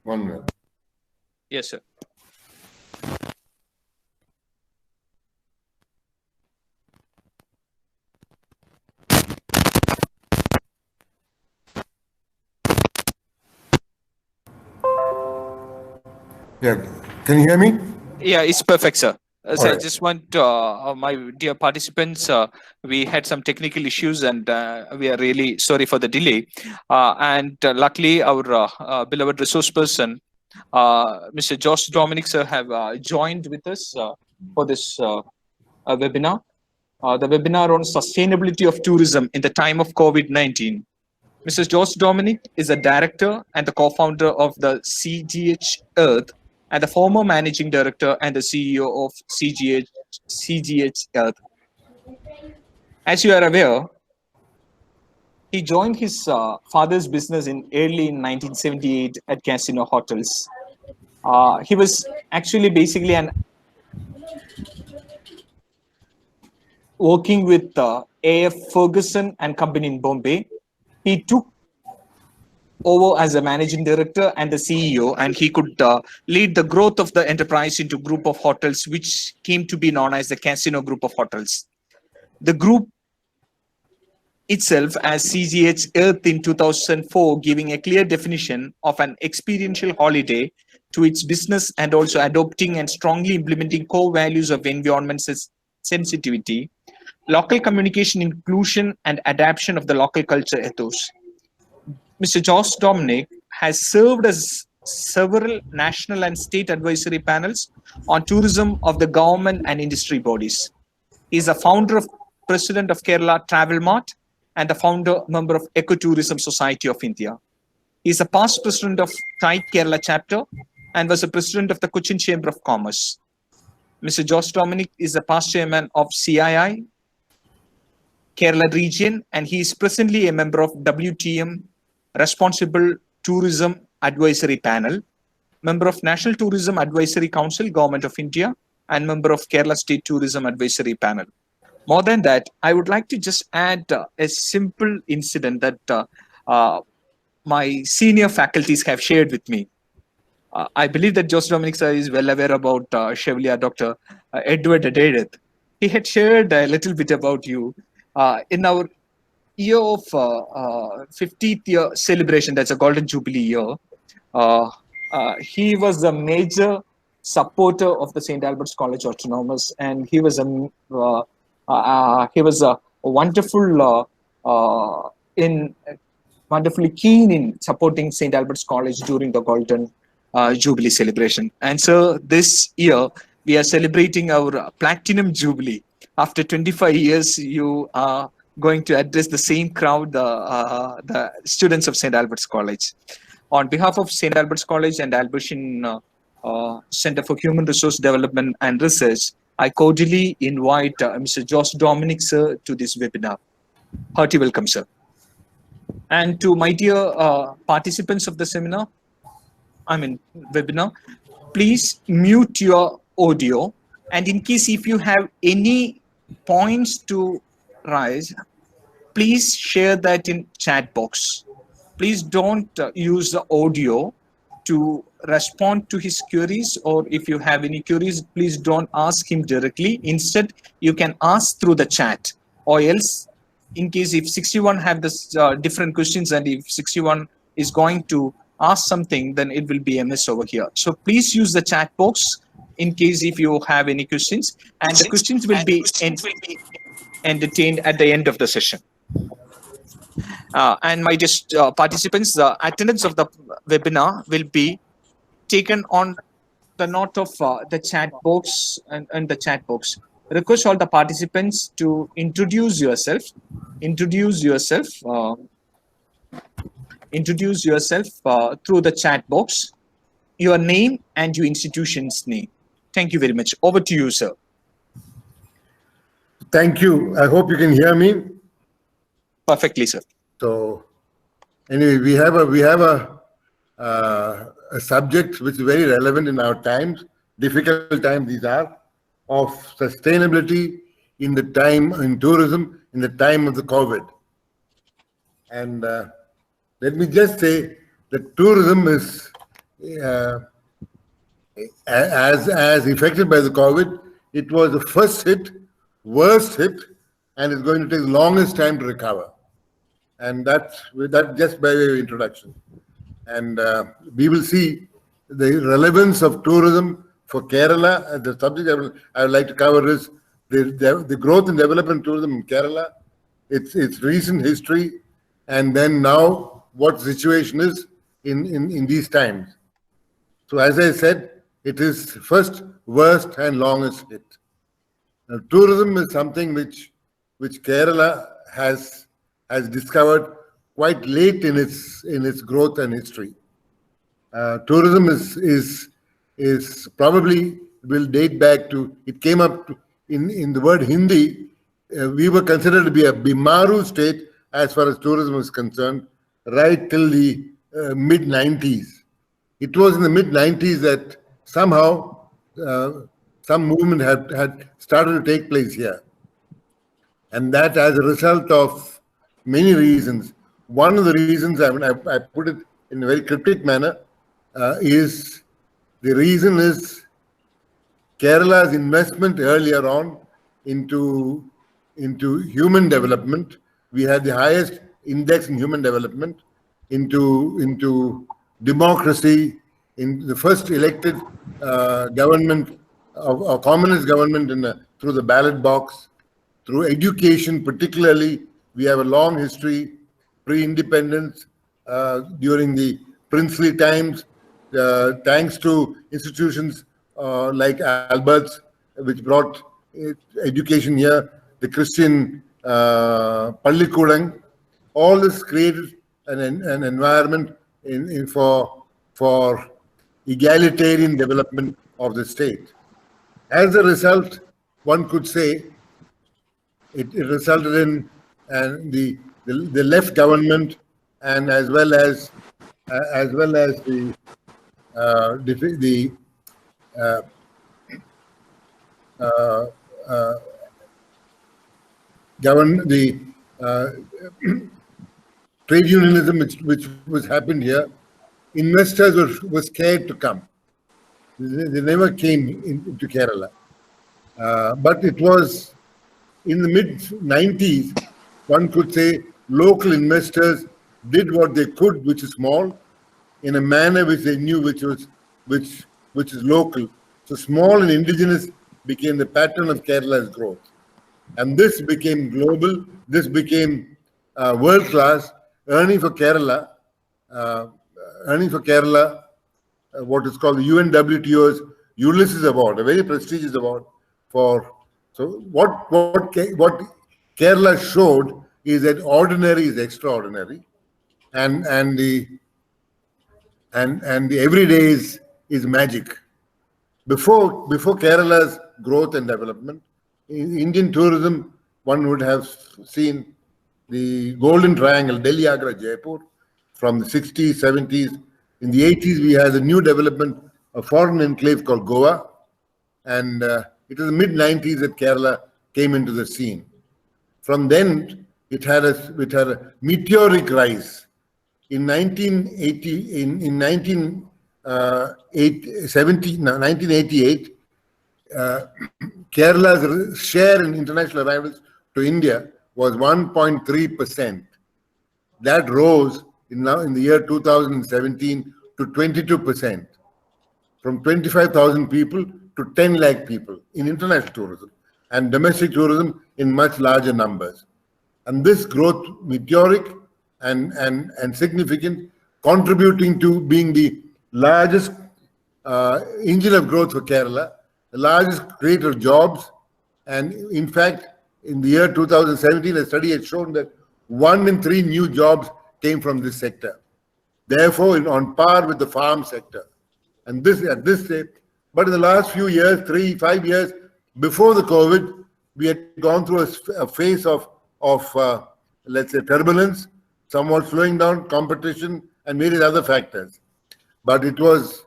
One minute. Yes, sir. Yeah. Can you hear me? Yeah, it's perfect, sir. All So I right. just want my dear participants, we had some technical issues and we are really sorry for the delay. And luckily, our beloved resource person, Mr. Josh Dominic, sir, have joined with us for this webinar. The webinar on sustainability of tourism in the time of COVID-19. Mrs. Josh Dominic is a director and the co-founder of the CGH Earth and the former managing director and the CEO of CGH Earth. As you are aware, he joined his father's business in early in 1978 at Casino Hotels. He was actually basically an working with A.F. Ferguson and Company in Bombay. He took over as a managing director and the CEO, and he could lead the growth of the enterprise into group of hotels, which came to be known as the Casino Group of Hotels. The group itself as CGH Earth in 2004, giving a clear definition of an experiential holiday to its business and also adopting and strongly implementing core values of environment sensitivity, local communication inclusion, and adaptation of the local culture ethos. Mr. Josh Dominic has served as several national and state advisory panels on tourism of the government and industry bodies. He is a founder of president of Kerala Travel Mart and the founder member of Ecotourism Society of India. He is a past president of TIE Kerala chapter and was a president of the Cochin Chamber of Commerce. Mr. Josh Dominic is a past chairman of CII Kerala region, and he is presently a member of WTM Responsible Tourism Advisory Panel, member of National Tourism Advisory Council, Government of India, and member of Kerala State Tourism Advisory Panel. More than that, I would like to just add a simple incident that my senior faculties have shared with me. I believe that Josh Dominic sir is well aware about Chevalier Dr. Edward Adelith. He had shared a little bit about you. In our year of 50th year celebration, that's a golden jubilee year, he was a major supporter of the St. Albert's College Autonomous, and he was a wonderful in wonderfully keen in supporting St. Albert's College during the golden jubilee celebration. And so this year we are celebrating our platinum jubilee. After 25 years, you are going to address the same crowd, the students of St. Albert's College. On behalf of St. Albert's College and Albertian Center for Human Resource Development and Research, I cordially invite Mr. Josh Dominic, sir, to this webinar. Hearty welcome, sir. And to my dear participants of the webinar, please mute your audio. And in case if you have any points to raise, please share that in chat box. Please don't use the audio to respond to his queries, or if you have any queries, please don't ask him directly. Instead, you can ask through the chat, or else in case if 61 have this different questions, and if 61 is going to ask something, then it will be a mess over here. So please use the chat box in case if you have any questions, and the questions will be entertained at the end of the session. And my just participants, the attendance of the webinar will be taken on the note of the chat box and the chat box. Request all the participants to introduce yourself through the chat box, your name and your institution's name. Thank you very much. Over to you, sir. Thank you. I hope you can hear me. Perfectly, sir. So, anyway, we have a subject which is very relevant in our times, difficult times these are, of sustainability in the time in tourism in the time of the COVID. And let me just say that tourism is uh, as affected by the COVID, it was the first hit, worst hit, and it's going to take the longest time to recover. And that's that just by way of introduction. And we will see the relevance of tourism for Kerala. The subject I would like to cover is the growth and development of tourism in Kerala, its recent history, and then now what the situation is in these times. So as I said, it is first, worst, and longest hit. Now, tourism is something which Kerala has discovered quite late in its growth and history. Tourism is probably will date back to, it came up in the word Hindi. We were considered to be a Bimaru state as far as tourism is concerned, right till the mid 90s. It was in the mid 90s that somehow some movement had started to take place here. And that as a result of many reasons. One of the reasons, I put it in a very cryptic manner, is the reason is Kerala's investment earlier on into human development. We had the highest index in human development, into democracy, in the first elected government of a communist government through the ballot box, through education particularly. We have a long history, pre-independence, during the princely times, thanks to institutions like Albert's, which brought education here, the Christian Pallikudang. All this created an environment for egalitarian development of the state. As a result, one could say it resulted in the left government, and as well as the trade unionism which was happened here. Investors were scared to come. They never came into Kerala. But it was in the mid 90s, one could say local investors did what they could, which is small, in a manner which they knew which is local. So small and indigenous became the pattern of Kerala's growth. And this became global, this became world class, earning for Kerala what is called the UNWTO's Ulysses Award, a very prestigious award so what Kerala showed is that ordinary is extraordinary, and the everyday is magic. Before Kerala's growth and development, in Indian tourism, one would have seen the Golden Triangle, Delhi, Agra, Jaipur, from the 60s, 70s. In the 80s, we had a new development, a foreign enclave called Goa, and it was the mid 90s that Kerala came into the scene. From then, it had a meteoric rise. In 1988, Kerala's share in international arrivals to India was 1.3%. That rose in the year 2017 to 22%, from 25,000 people to 10 lakh people in international tourism, and domestic tourism in much larger numbers. And this growth, meteoric and significant, contributing to being the largest engine of growth for Kerala, the largest creator of jobs. And in fact, in the year 2017, a study had shown that 1 in 3 new jobs came from this sector. Therefore, on par with the farm sector. And this at this stage, but in the last few years, 3-5 years before the COVID, we had gone through a phase of let's say turbulence, somewhat slowing down competition, and various other factors. But it was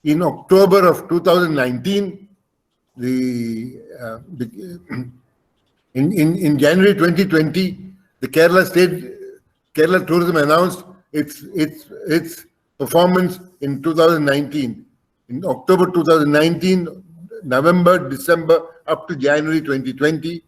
in October of 2019, in January 2020, the Kerala Tourism announced its performance in 2019, in October 2019, November, December, up to January 2020,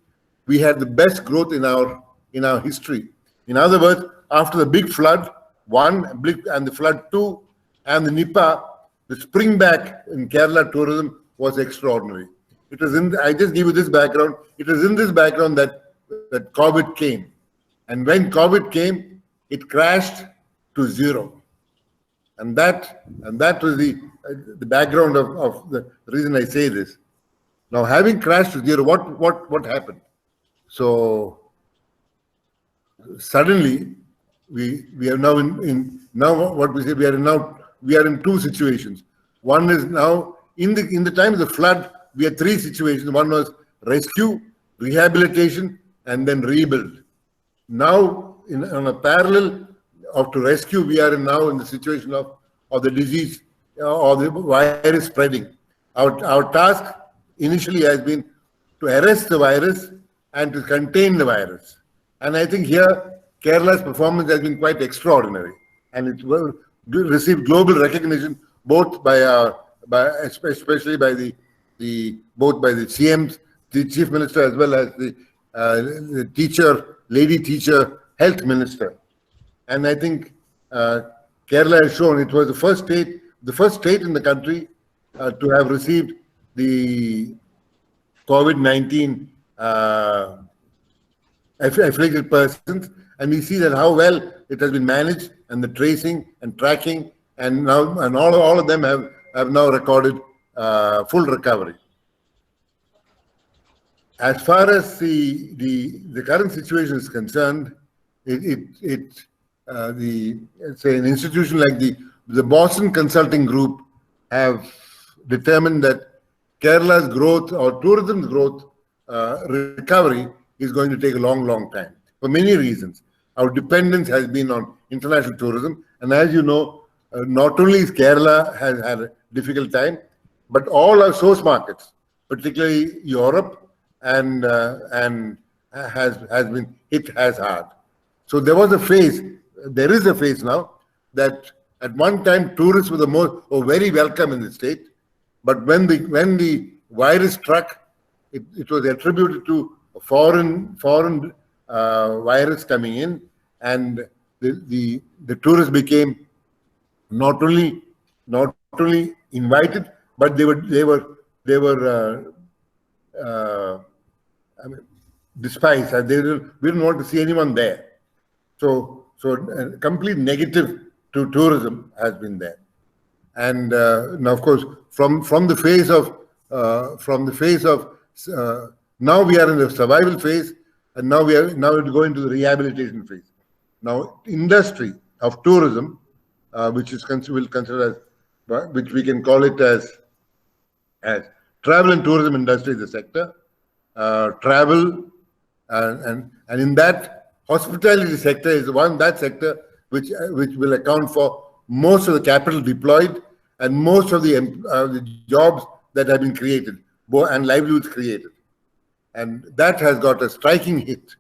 we had the best growth in our history. In other words, after the big flood, one, and the flood two, and the Nipah, the spring back in Kerala tourism was extraordinary. It was I just give you this background. It was in this background that COVID came. And when COVID came, it crashed to zero. And that was the background of the reason I say this. Now, having crashed to zero, what happened? So suddenly we are now now what we say we are in two situations. One is now in the time of the flood, we had three situations. One was rescue, rehabilitation, and then rebuild. Now, on a parallel to rescue, we are now in the situation of the disease or the virus spreading. Our task initially has been to arrest the virus and to contain the virus. And I think here, Kerala's performance has been quite extraordinary. And it will receive global recognition both especially by the CMs, the Chief Minister, as well as the lady teacher, health minister. And I think Kerala has shown it was the first state in the country to have received the COVID-19 afflicted persons, and we see that how well it has been managed, and the tracing and tracking, and all of them have now recorded full recovery. As far as the current situation is concerned, say an institution like the Boston Consulting Group have determined that Kerala's growth or tourism's growth recovery is going to take a long time for many reasons. Our dependence has been on international tourism, and as you know, not only is Kerala has had a difficult time, but all our source markets, particularly Europe, and has been hit as hard. So there is a phase now that at one time tourists were very welcome in the state, but when the virus struck, it was attributed to a foreign virus coming in, and the tourists became not only invited, but they were despised. We didn't want to see anyone there. So a complete negative to tourism has been there. And now, of course, from the phase of now we are in the survival phase, and now we're going to the rehabilitation phase. Now, industry of tourism, which we can call it as travel and tourism industry is a sector. Travel and in that, hospitality sector is that sector which will account for most of the capital deployed and most of the jobs that have been created and livelihoods created. And that has got a striking hit.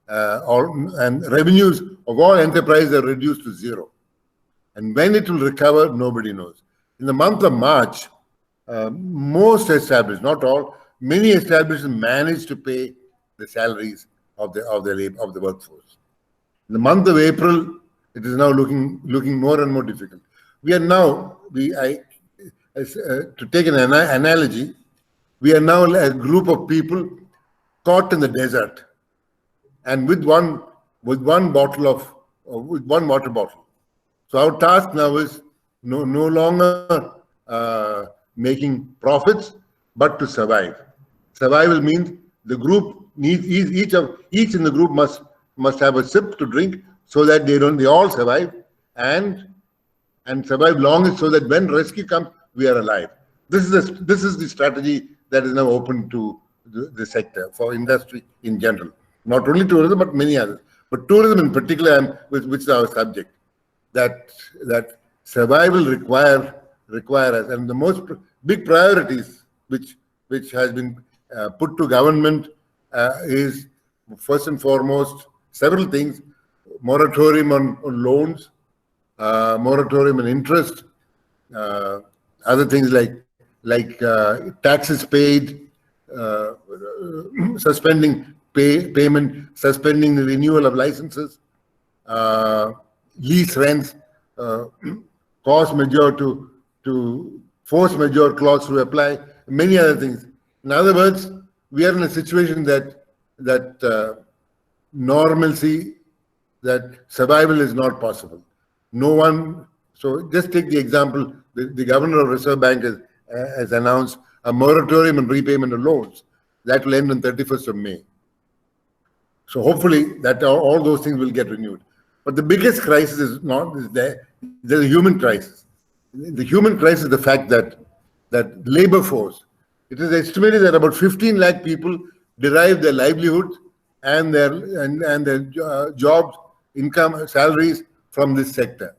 And revenues of all enterprises are reduced to zero. And when it will recover, nobody knows. In the month of March, most established, not all, many establishments managed to pay the salaries of the workforce. In the month of April, it is now looking more and more difficult. We are now, to take an analogy, we are now a group of people caught in the desert, and with one water bottle. So our task now is no longer making profits, but to survive. Survival means the group needs each in the group must have a sip to drink so that they all survive and survive long so that when rescue comes, we are alive. This is the strategy that is now open to the sector for industry in general. Not only tourism, but many others. But tourism in particular, which is our subject, that survival require us. And the most big priorities which has been put to government is first and foremost several things: moratorium on loans, moratorium on interest, other things like taxes paid, suspending payment, suspending the renewal of licenses, lease rents, force majeure to force majeure clause to apply, many other things. In other words, we are in a situation that normalcy, that survival is not possible. No one. So just take the example: the governor of Reserve Bank has announced a moratorium on repayment of loans that will end on 31st of May. So hopefully that all those things will get renewed. But the biggest crisis is there. There's a human crisis. The human crisis is the fact that labor force. It is estimated that about 15 lakh people derive their livelihood and their jobs, income, salaries from this sector.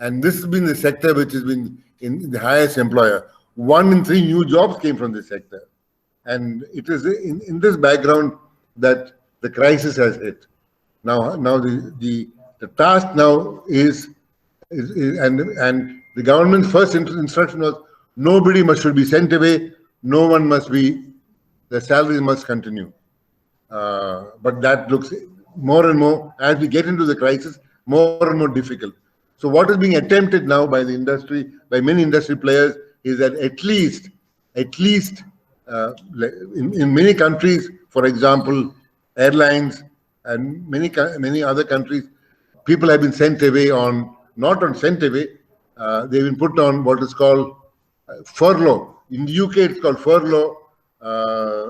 And this has been the sector which has been in the highest employer. 1 in 3 new jobs came from this sector. And it is in this background that the crisis has hit. Now the task now is and the government's first instruction was nobody should be sent away, no one must be, the salaries must continue. But that looks more and more, as we get into the crisis, more and more difficult. So what is being attempted now by the industry, by many industry players, is that at least in many countries, for example, airlines and many other countries, people have been sent away they've been put on what is called furlough. In the UK, it's called furlough.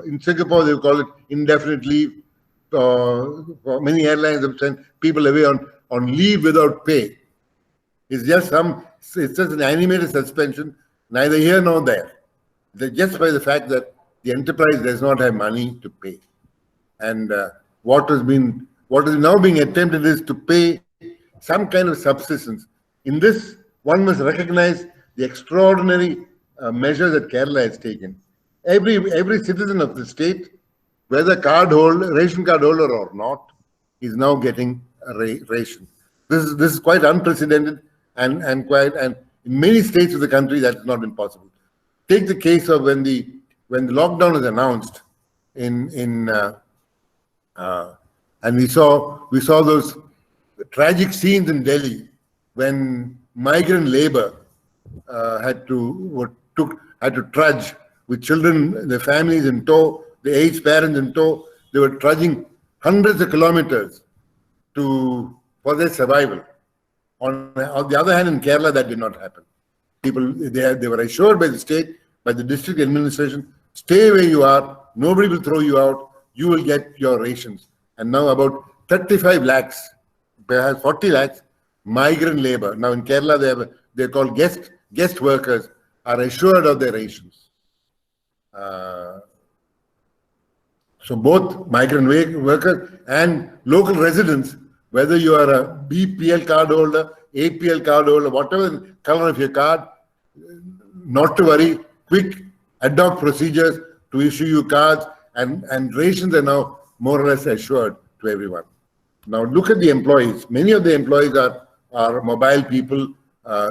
In Singapore, they call it indefinite leave. Many airlines have sent people away on leave without pay. It's just an animated suspension, neither here nor there. Just by the fact that the enterprise does not have money to pay. And what is now being attempted is to pay some kind of subsistence. In this, one must recognize the extraordinary measures that Kerala has taken. Every citizen of the state, whether ration card holder or not, is now getting a ration. This is quite unprecedented, and in many states of the country that has not been possible. Take the case of when the lockdown was announced and we saw those tragic scenes in Delhi when migrant labor had to trudge with children, their families in tow, the aged parents in tow. They were trudging hundreds of kilometers for their survival. On the other hand, in Kerala, that did not happen. People, they were assured by the state, by the district administration, stay where you are, nobody will throw you out, you will get your rations. And now about 35 lakhs, perhaps 40 lakhs, migrant labor. Now in Kerala, they're called guest workers, are assured of their rations. So both migrant workers and local residents, whether you are a BPL card holder, APL card holder, whatever the color of your card, not to worry, quick ad hoc procedures to issue you cards, and rations are now more or less assured to everyone. Now look at the employees. Many of the employees are mobile people,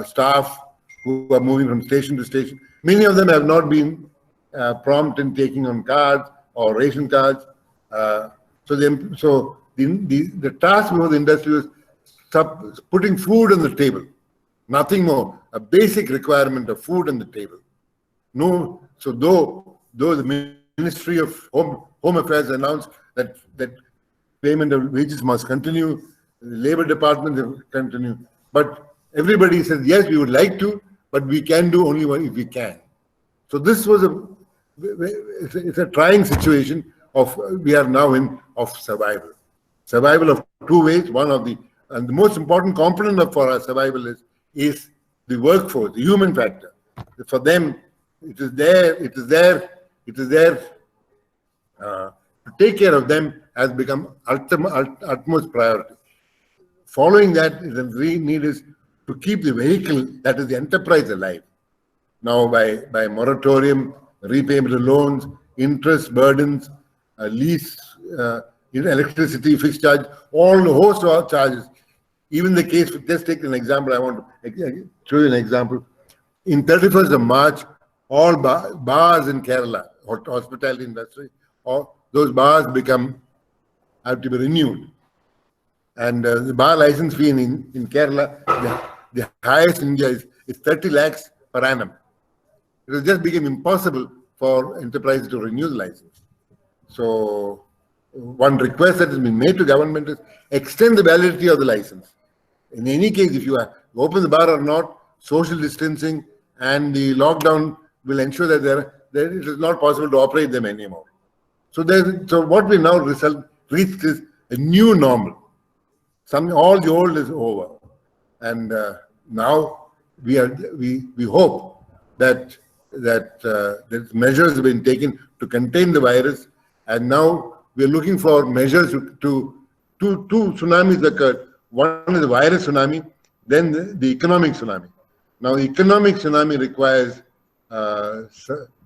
staff who are moving from station to station. Many of them have not been prompt in taking on cards or ration cards. So the task before the industry was putting food on the table, nothing more. A basic requirement of food on the table. No, so though the Ministry of Home Affairs announced that payment of wages must continue, the Labour Department will continue, but everybody says yes, we would like to, but we can do only if we can. So this was it's a trying situation we are now in of survival. Survival of two ways. And the most important component for our survival is the workforce, the human factor. For them, it is there to take care of them has become utmost priority. Following that, the need is to keep the vehicle, that is the enterprise, alive. Now, by moratorium, repayment of loans, interest burdens, lease, electricity, fixed charge, all the host of charges, Even the case, just take an example, I want to show you an example. In 31st of March, all bars in Kerala, hospitality industry, all those bars have to be renewed. And the bar license fee in Kerala, the highest in India is 30 lakhs per annum. It has just become impossible for enterprises to renew the license. So one request that has been made to government is extend the validity of the license. In any case, if you open the bar or not, social distancing and the lockdown will ensure that it is not possible to operate them anymore. So what we now reached is a new normal. All the old is over, and now we hope that measures have been taken to contain the virus, and now we are looking for measures to two tsunamis occurred. One is the virus tsunami, then the economic tsunami. Now, the economic tsunami requires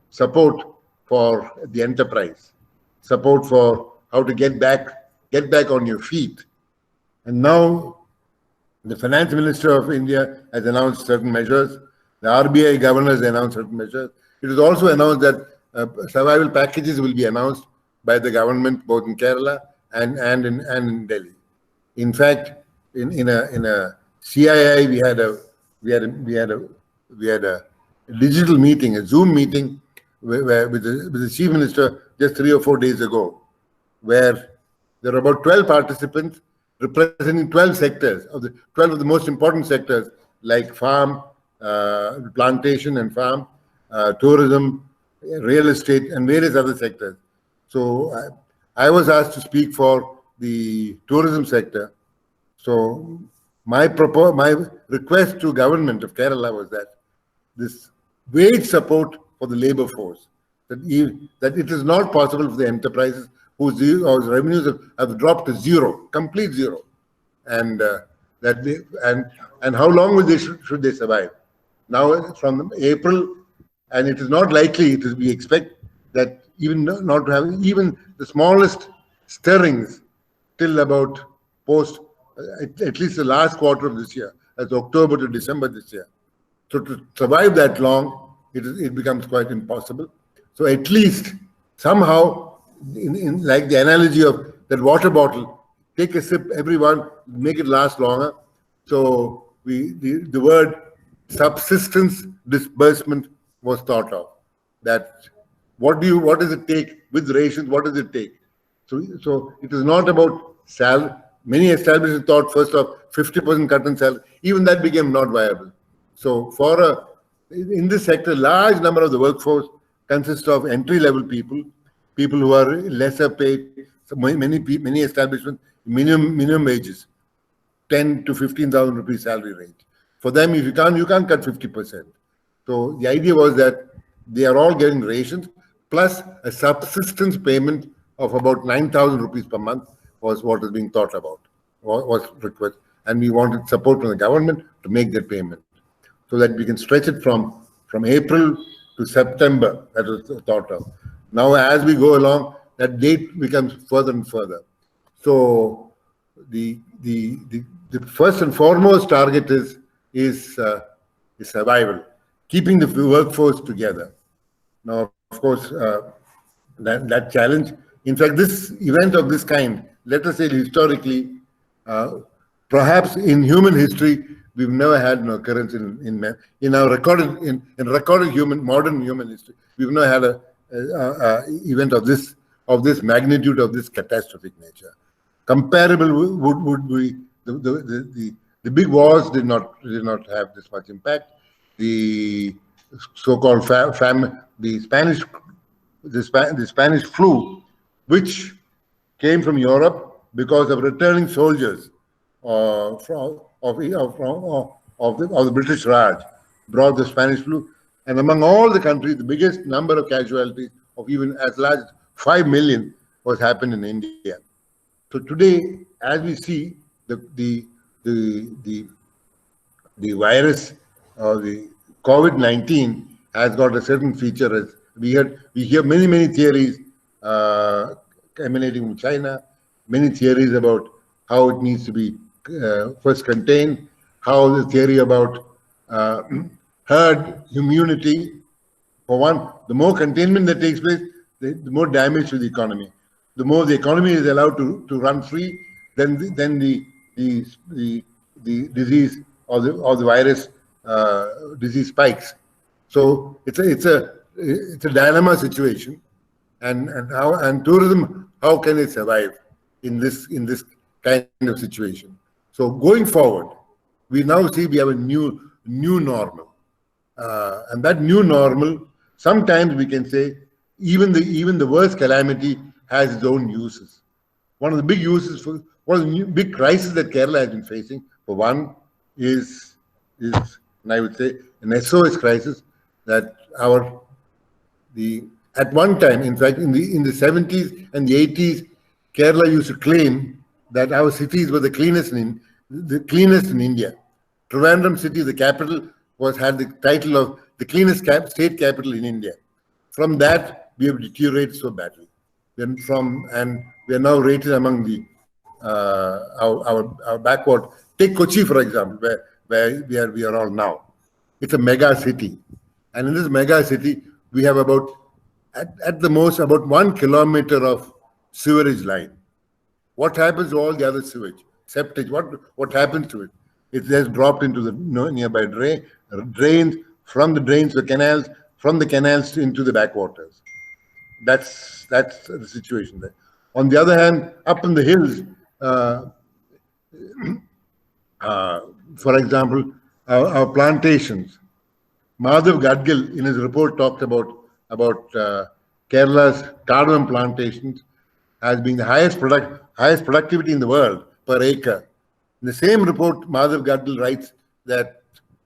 support for the enterprise, support for how to get back on your feet. And now the Finance Minister of India has announced certain measures. The RBI governor has announced certain measures. It is also announced that survival packages will be announced by the government both in Kerala and in Delhi. In fact, in a CII we had a digital meeting, a Zoom meeting with the Chief Minister just 3 or 4 days ago, where there were about 12 participants representing 12 sectors, 12 of the most important sectors like farm, plantation and farm, tourism, real estate, and various other sectors. So I was asked to speak for the tourism sector. So my request to government of Kerala was that this wage support for the labor force, that it is not possible for the enterprises whose revenues have dropped to zero, complete zero, and how long should they survive? Now from April, and it is not likely. We expect that even not to have even the smallest stirrings till about post at least the last quarter of this year, that's October to December this year. So to survive that long, it becomes quite impossible. So at least somehow, in like the analogy of that water bottle, take a sip, everyone, make it last longer. So the word subsistence disbursement was thought of. That what does it take with rations? What does it take? So it is not about salary. Many establishments thought first of 50% cut in salary. Even that became not viable. So in this sector, large number of the workforce consists of entry-level people who are lesser paid. So many establishments minimum wages, 10 to 15,000 rupees salary range. For them, if you can't cut 50%. So the idea was that they are all getting rations plus a subsistence payment of about 9,000 rupees per month was what was being thought about, was requested. And we wanted support from the government to make that payment so that we can stretch it from April to September. That was thought of. Now, as we go along, that date becomes further and further. So the first and foremost target is survival, keeping the workforce together. Now, of course, that challenge. In fact, this event of this kind, let us say historically, perhaps in human history, we've never had an occurrence in our recorded modern human history. We've never had a event of this magnitude, of this catastrophic nature. Comparable would be the big wars did not have this much impact. The so-called the Spanish flu, which came from Europe because of returning soldiers of the British Raj, brought the Spanish flu, and among all the countries, the biggest number of casualties of even as large as 5 million was happened in India. So today, as we see, the virus or the COVID-19 has got a certain feature. As we hear many theories emanating from China, many theories about how it needs to be first contained, how the theory about herd immunity. For one, the more containment that takes place, the more damage to the economy. The more the economy is allowed to run free, then the disease or the virus disease spikes. So it's a dilemma situation, and tourism, how can it survive in this kind of situation? So going forward, we now see we have a new normal, and that new normal, sometimes we can say even the worst calamity has its own uses. One of the big uses for one of the big crises that Kerala has been facing, for one, is and I would say an SOS crisis that at one time, in fact, in the 70s and the 80s, Kerala used to claim that our cities were the cleanest in India. Trivandrum city, the capital, had the title of the cleanest state capital in India. From that, we have deteriorated so badly. And we are now rated among the our backward. Take Kochi, for example, where we are all now. It's a mega city, and in this mega city, we have at the most about 1 kilometer of sewerage line. What happens to all the other sewage, septic? What happens to it? It has dropped into the nearby drains, from the drains to canals, from the canals into the backwaters. That's the situation there. On the other hand, up in the hills, for example, our plantations. Madhav Gadgil, in his report, talked about Kerala's cardamom plantations as being the highest productivity in the world per acre. In the same report, Madhav Gadgil writes that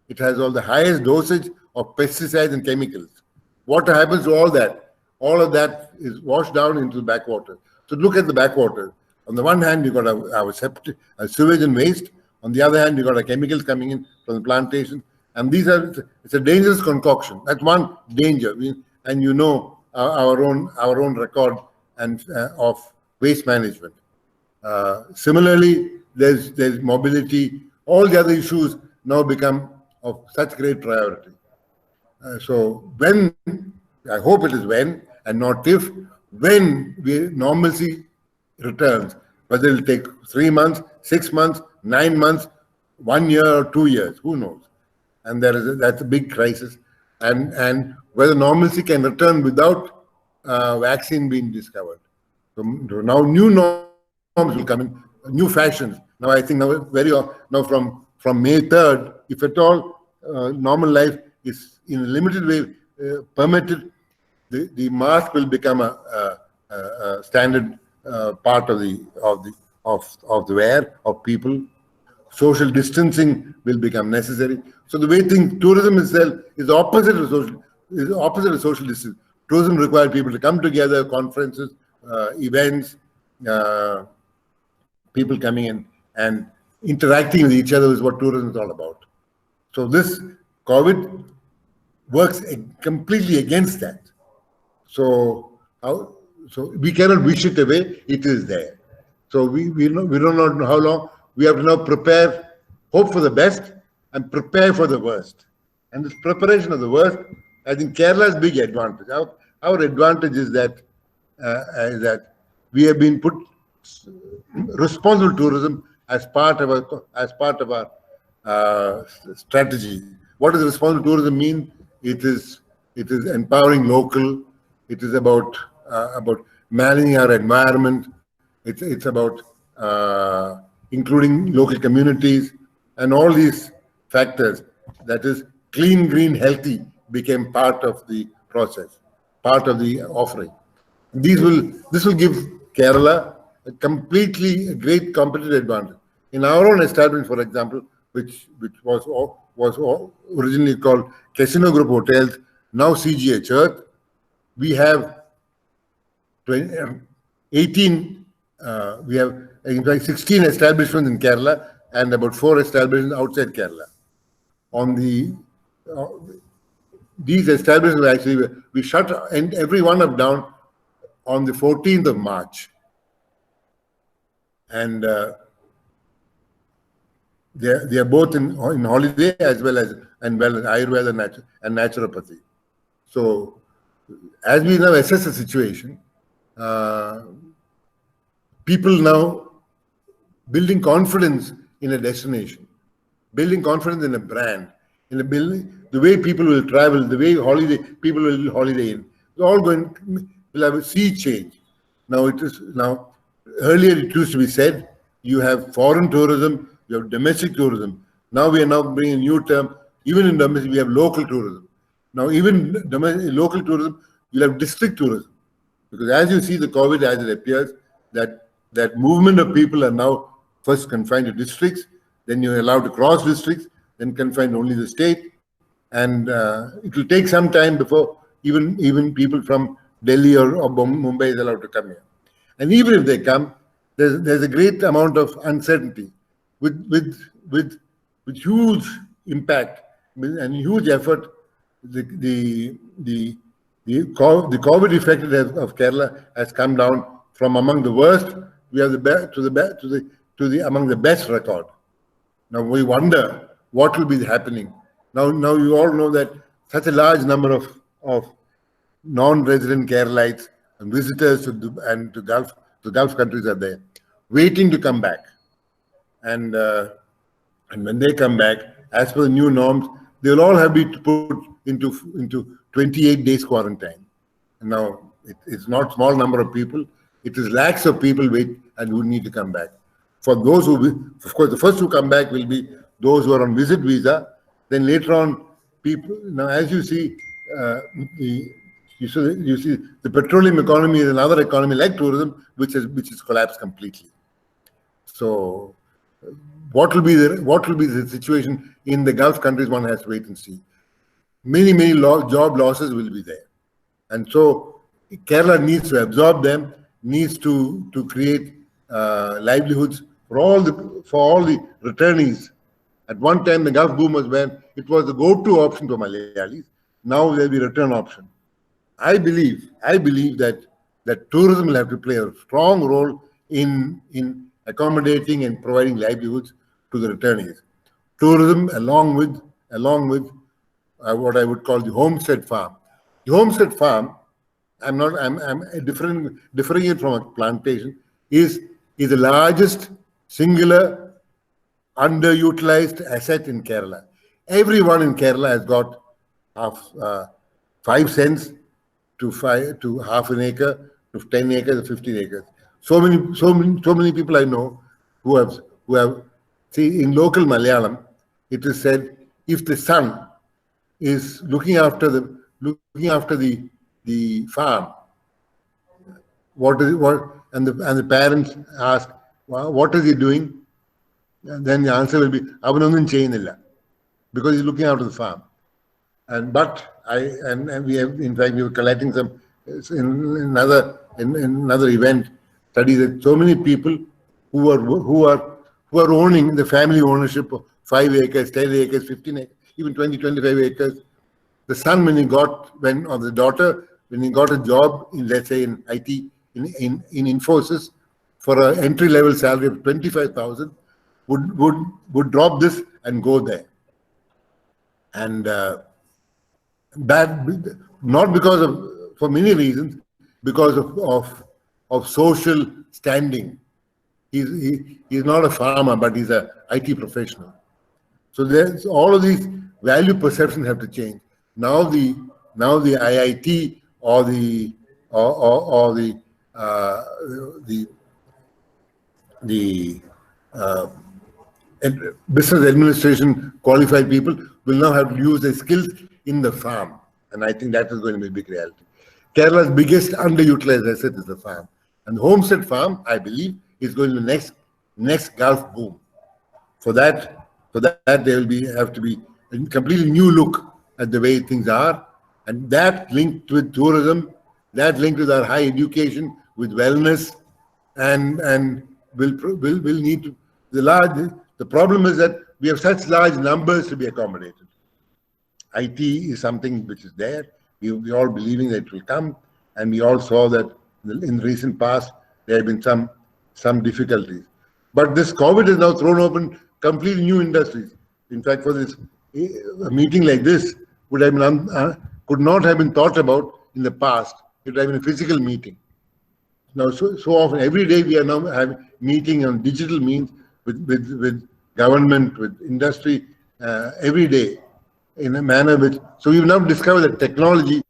it has all the highest dosage of pesticides and chemicals. What happens to all that? All of that is washed down into the backwater. So look at the backwater. On the one hand, you've got our sewage and waste. On the other hand, you've got our chemicals coming in from the plantation. And it's a dangerous concoction. That's one danger. And you know our own record and of waste management. Similarly, there's mobility. All the other issues now become of such great priority. So when, I hope it is when and not if, when normalcy returns, whether it'll take 3 months, 6 months, 9 months, 1 year or 2 years, who knows? And that's a big crisis. And whether normalcy can return without vaccine being discovered. So now new norms will come in, new fashions. Now I think now from May 3rd, if at all normal life is in a limited way permitted, the mask will become a standard part of the wear of people. Social distancing will become necessary. So the way tourism itself is opposite of social distance. Tourism requires people to come together, conferences, events, people coming in and interacting with each other is what tourism is all about. So this COVID works completely against that. So we cannot wish it away. It is there. So we don't know how long. We have to now prepare, hope for the best, and prepare for the worst. And this preparation of the worst, I think Kerala's big advantage. Our advantage is that we have been put responsible tourism as part of our strategy. What does responsible tourism mean? It is empowering local. It is about managing our environment. It's about including local communities, and all these factors. That is, clean, green, healthy became part of the process, part of the offering. This will give Kerala a great competitive advantage. In our own establishment, for example, which was originally called Casino Group Hotels, now CGH Earth, we have 18. We have in fact 16 establishments in Kerala and about 4 establishments outside Kerala. On these establishments, actually, we shut every one of them down on the 14th of March. And they are both in holiday as well as Ayurveda and naturopathy. So as we now assess the situation, people now building confidence in a destination, building confidence in a brand, in a building, the way people will travel, the way people will holiday in, it's all will have a sea change. Now earlier it used to be said, you have foreign tourism, you have domestic tourism. Now we are now bringing a new term, even in domestic, we have local tourism. Now even local tourism, you'll have district tourism. Because as you see the COVID as it appears, that movement of people are now first confined to districts, then you're allowed to cross districts, then confined only to the state. And it will take some time before even people from Delhi or Mumbai is allowed to come here. And even if they come, there's a great amount of uncertainty with huge impact and huge effort. The COVID effect of Kerala has come down from among the worst. We have among the best record. Now we wonder what will be happening. Now you all know that such a large number of non-resident Keralites and visitors to Gulf countries are there, waiting to come back. And when they come back, as per the new norms, they will all have to be put into 28 days quarantine. And now it's not small number of people; it is lakhs of people wait and who need to come back. For those of course, the first to come back will be those who are on visit visa. Then later on, people. Now, as you see, you see the petroleum economy is another economy like tourism, which is collapsed completely. So, what will be the situation in the Gulf countries? One has to wait and see. Many job losses will be there, and so Kerala needs to absorb them, needs to create livelihoods for all the returnees. At one time, the Gulf boom was when it was the go-to option for Malayalis. Now there will be a return option. I believe that tourism will have to play a strong role in accommodating and providing livelihoods to the returnees. Tourism, along with what I would call the homestead farm. The homestead farm, I'm differing it from a plantation, is the largest singular underutilized asset in Kerala. Everyone in Kerala has got 5 cents to half an acre, to 10 acres, to 15 acres. So many people I know who have see, in local Malayalam, it is said, if the son is looking after the farm, and the parents ask, well, what is he doing? And then the answer will be, avanonnum cheyyunnilla, because he's looking after the farm. And we have, in fact, we were collecting some in another event study that so many people who are owning the family ownership of 5 acres, 10 acres, 15 acres, even 20, 25 acres. The son, or the daughter, when he got a job in, let's say, in IT, in Infosys, for an entry-level salary of 25,000, would drop this and go there. And that, not because of, for many reasons, because of social standing. He's not a farmer, but he's an IT professional. So there's all of these value perceptions have to change. Now the IIT or the business administration qualified people will now have to use their skills in the farm, and I think that is going to be a big reality. Kerala's biggest underutilized asset is the farm, and the homestead farm, I believe, is going to the next Gulf boom. For that there will have to be a completely new look at the way things are, and that linked with tourism, that linked with our high education, with wellness, and will need to the problem is that we have such large numbers to be accommodated. IT is something which is there. We all believing that it will come, and we all saw that in the recent past there have been some difficulties. But this COVID has now thrown open completely new industries. In fact, for this a meeting like this would have been could not have been thought about in the past. It would have been a physical meeting. Now, so often, every day we are now having meeting on digital means with government, with industry, every day in a manner which, so we've now discovered that technology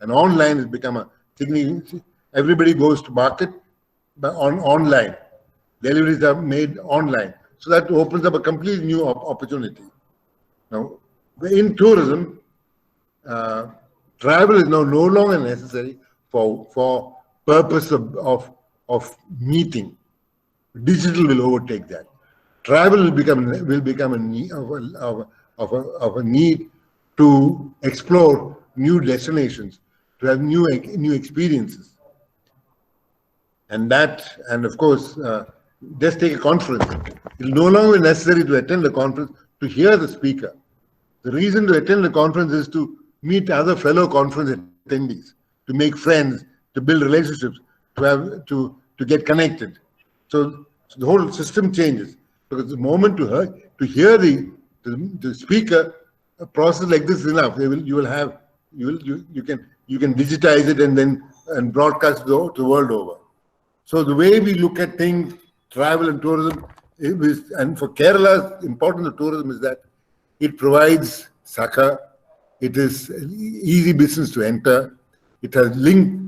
and online has become a thing. Everybody goes to market online. Deliveries are made online. So that opens up a completely new opportunity. Now, in tourism, travel is now no longer necessary for purpose of meeting. Digital will overtake that. Travel will become a need of a need to explore new destinations, to have new experiences, and of course, just take a conference. It will no longer be necessary to attend the conference to hear the speaker. The reason to attend the conference is to meet other fellow conference attendees, to make friends, to build relationships, to get connected. So the whole system changes, because the moment to hear the speaker, a process like this is enough. You can digitize it and broadcast the world over. So the way we look at things, travel and tourism, and for Kerala, the importance of tourism is that it provides Saka. It is easy business to enter. It has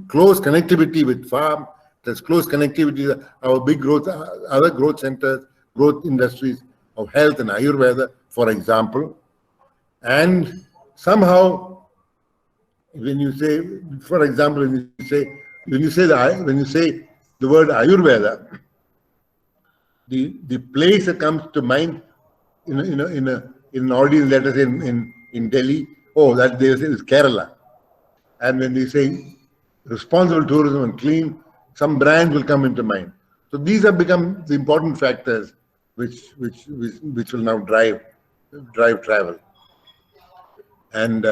close connectivity with farm. It has close connectivity with our big growth, other growth centers, growth industries of health and Ayurveda, for example. And somehow, when you say, for example, when you say the word Ayurveda, the place that comes to mind in an audience, let us say in Delhi, that they say is Kerala. And when they say responsible tourism and clean, some brands will come into mind. So these have become the important factors which will now drive travel. And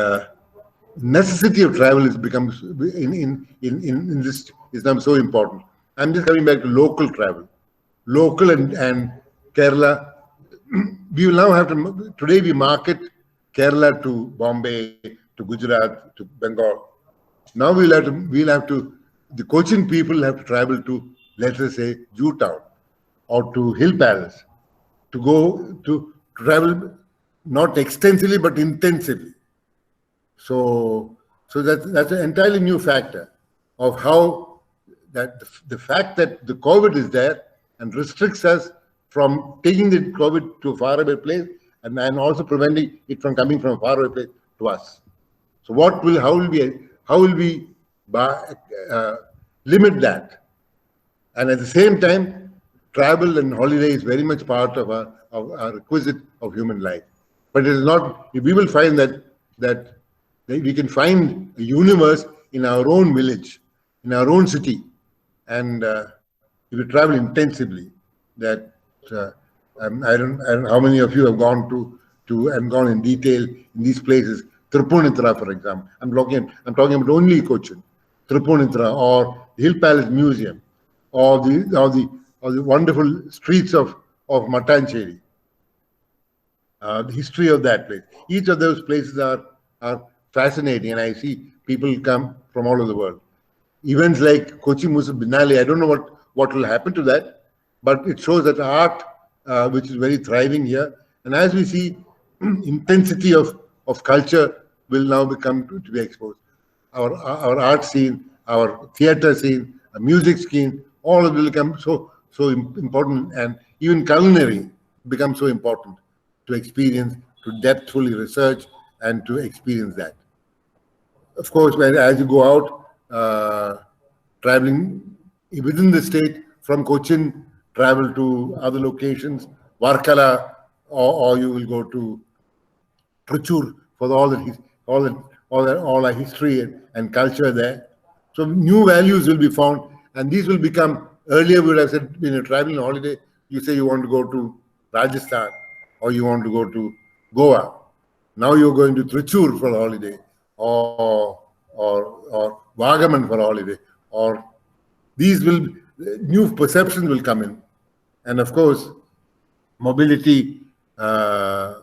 necessity of travel is becomes in this is now so important. I'm just coming back to local travel, local and Kerala. We will now have to, today we market Kerala to Bombay, to Gujarat, to Bengal. Now we'll have to, the Cochin people have to travel to, let us say, Jew Town or to Hill Palace, to go to travel not extensively but intensively. So that's an entirely new factor of how that the fact that the COVID is there and restricts us from taking the COVID to a faraway place and also preventing it from coming from a faraway place to us. So how will we limit that? And at the same time, travel and holiday is very much part of our requisite of human life. But it is not. We will find that we can find a universe in our own village, in our own city, and if we travel intensively, that I don't know how many of you have gone to and gone in detail in these places. Tripunithra, for example. I'm talking about only Cochin. Tripunithra, or the Hill Palace Museum, or the wonderful streets of Mattancherry. The history of that place. Each of those places are fascinating, and I see people come from all over the world. Events like Kochi Musa Binali, I don't know what will happen to that, but it shows that art, which is very thriving here, and as we see, intensity of culture will now become to be exposed. Our art scene, our theatre scene, our music scene, all of it will become so important, and even culinary becomes so important to experience, to depthfully research, and to experience that. Of course, as you go out, traveling within the state, from Cochin, travel to other locations, Varkala, or you will go to Tricur for all our history and culture there. So new values will be found, and these will become. Earlier, we would have said, when you're traveling on holiday, you say you want to go to Rajasthan or you want to go to Goa. Now you're going to Tricur for a holiday, or Vagaman for a holiday, or new perceptions will come in. And of course, mobility uh,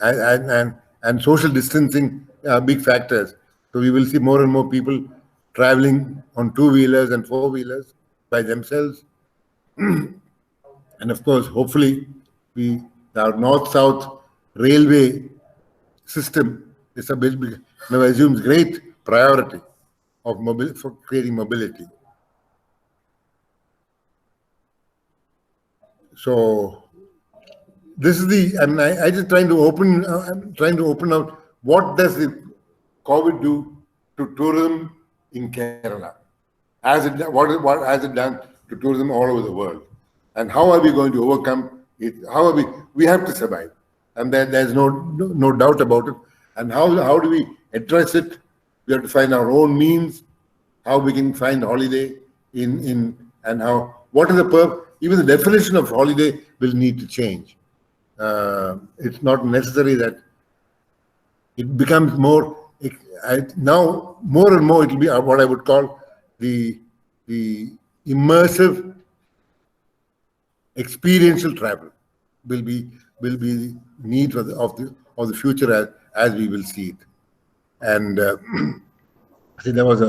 and social distancing are big factors. So we will see more and more people traveling on two-wheelers and four-wheelers by themselves. And of course, hopefully, we our north-south railway system is now assumes great priority of for creating mobility. So this is the, I just trying to open, I'm trying to open out what does the COVID do to tourism in Kerala? What has it done to tourism all over the world? And how are we going to overcome it? How are we have to survive. And there's no doubt about it. And how do we address it? We have to find our own means, how we can find holiday in and how, what is the even the definition of holiday will need to change. It's not necessary that it becomes more, now more and more it will be what I would call the immersive experiential travel will be the need of the future as we will see it. And see, there was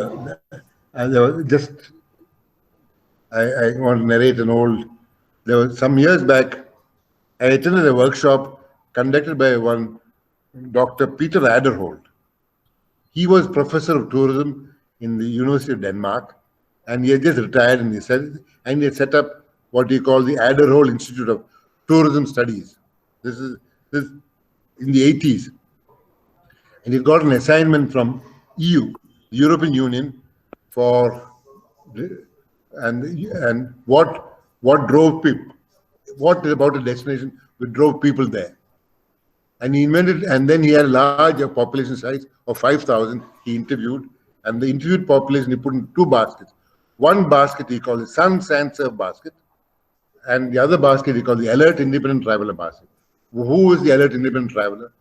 just I want to narrate an old. There was some years back. I attended a workshop conducted by one Dr. Peter Adderholt. He was professor of tourism in the University of Denmark, and he had just retired. And he had set up what he called the Adderholt Institute of Tourism Studies. This in the 80s, and he got an assignment from EU, the European Union, for and what drove people, what about a destination that drove people there. And he invented, and then he had a large population size of 5,000 he interviewed, and the interviewed population he put in two baskets. One basket he called the Sun Sand Surf basket, and the other basket he called the Alert Independent Traveler basket. Who is the Alert Independent Traveler?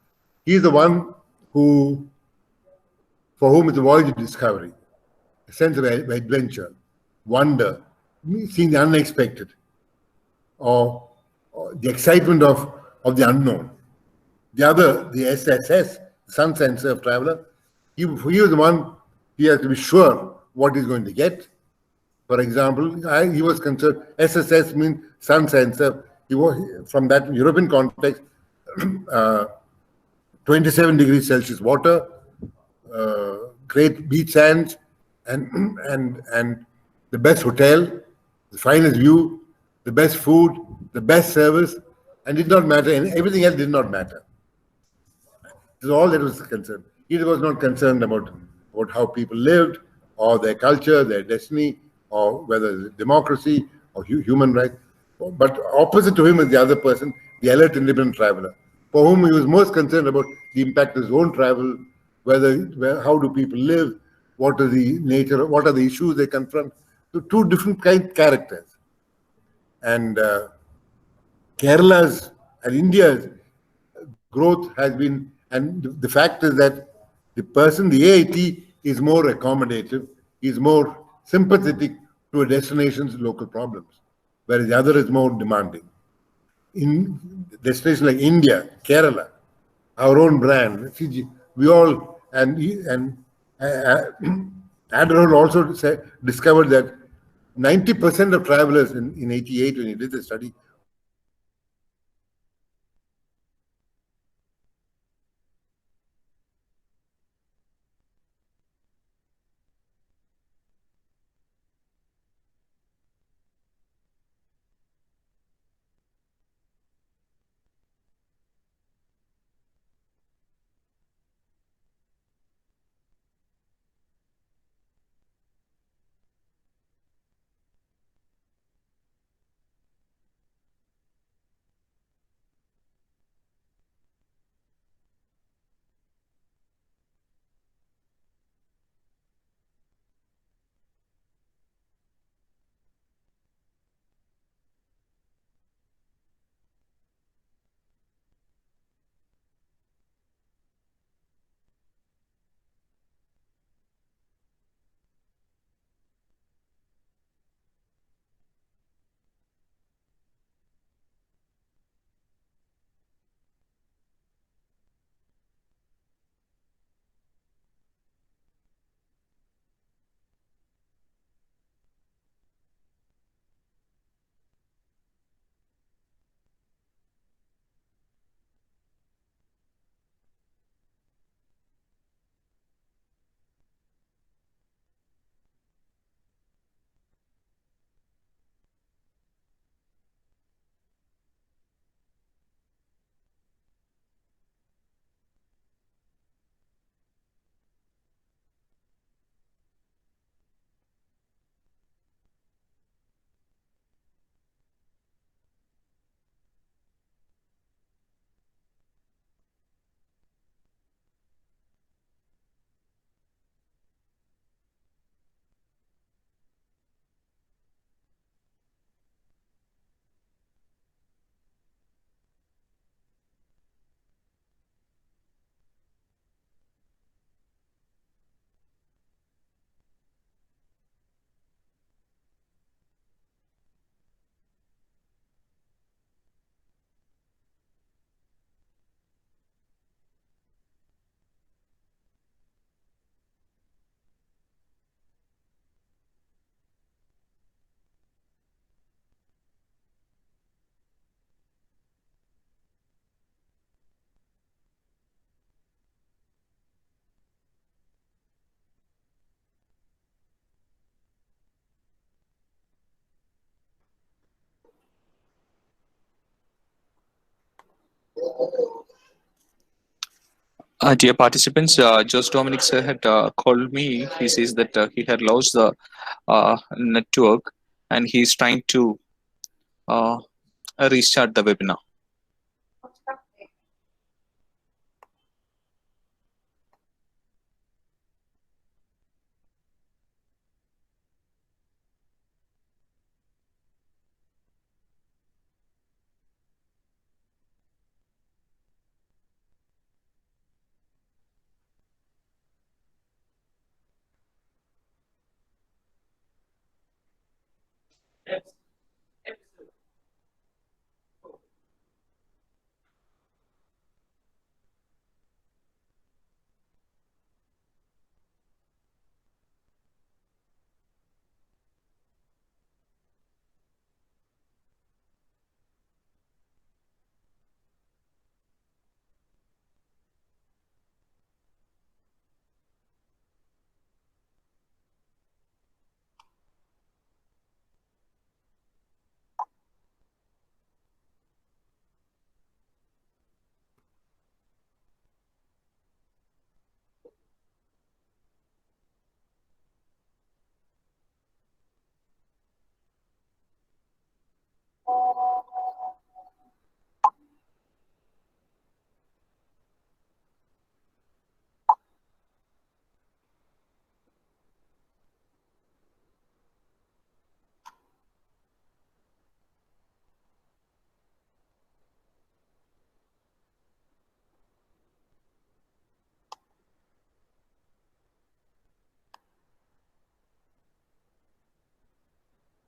He's the one for whom it's a voyage of discovery, a sense of adventure, wonder, seeing the unexpected, or the excitement of the unknown. The other, the SSS, Sun Sand Surf Traveler, he was the one, he has to be sure what he's going to get. For example, he was concerned, SSS means Sun Sand Surf. He was, from that European context, 27 degrees Celsius water, great beach sands, and the best hotel, the finest view, the best food, the best service, and did not matter, and everything else did not matter. This is all that was concerned. He was not concerned about how people lived, or their culture, their destiny, or whether it's democracy or human rights. But opposite to him is the other person, the alert independent traveler, for whom he was most concerned about the impact of his own travel, how do people live, what are the nature, what are the issues they confront. So two different characters. And Kerala's and India's growth has been, and the fact is that the AIT is more accommodative, is more sympathetic to a destination's local problems, whereas the other is more demanding. In destinations like India, Kerala, our own brand, Fiji, we all, and Adderall also discovered that 90% of travelers in 88, when he did the study, Dear participants, Jose Dominic sir had called me. He says that he had lost the network and he's trying to uh, restart the webinar.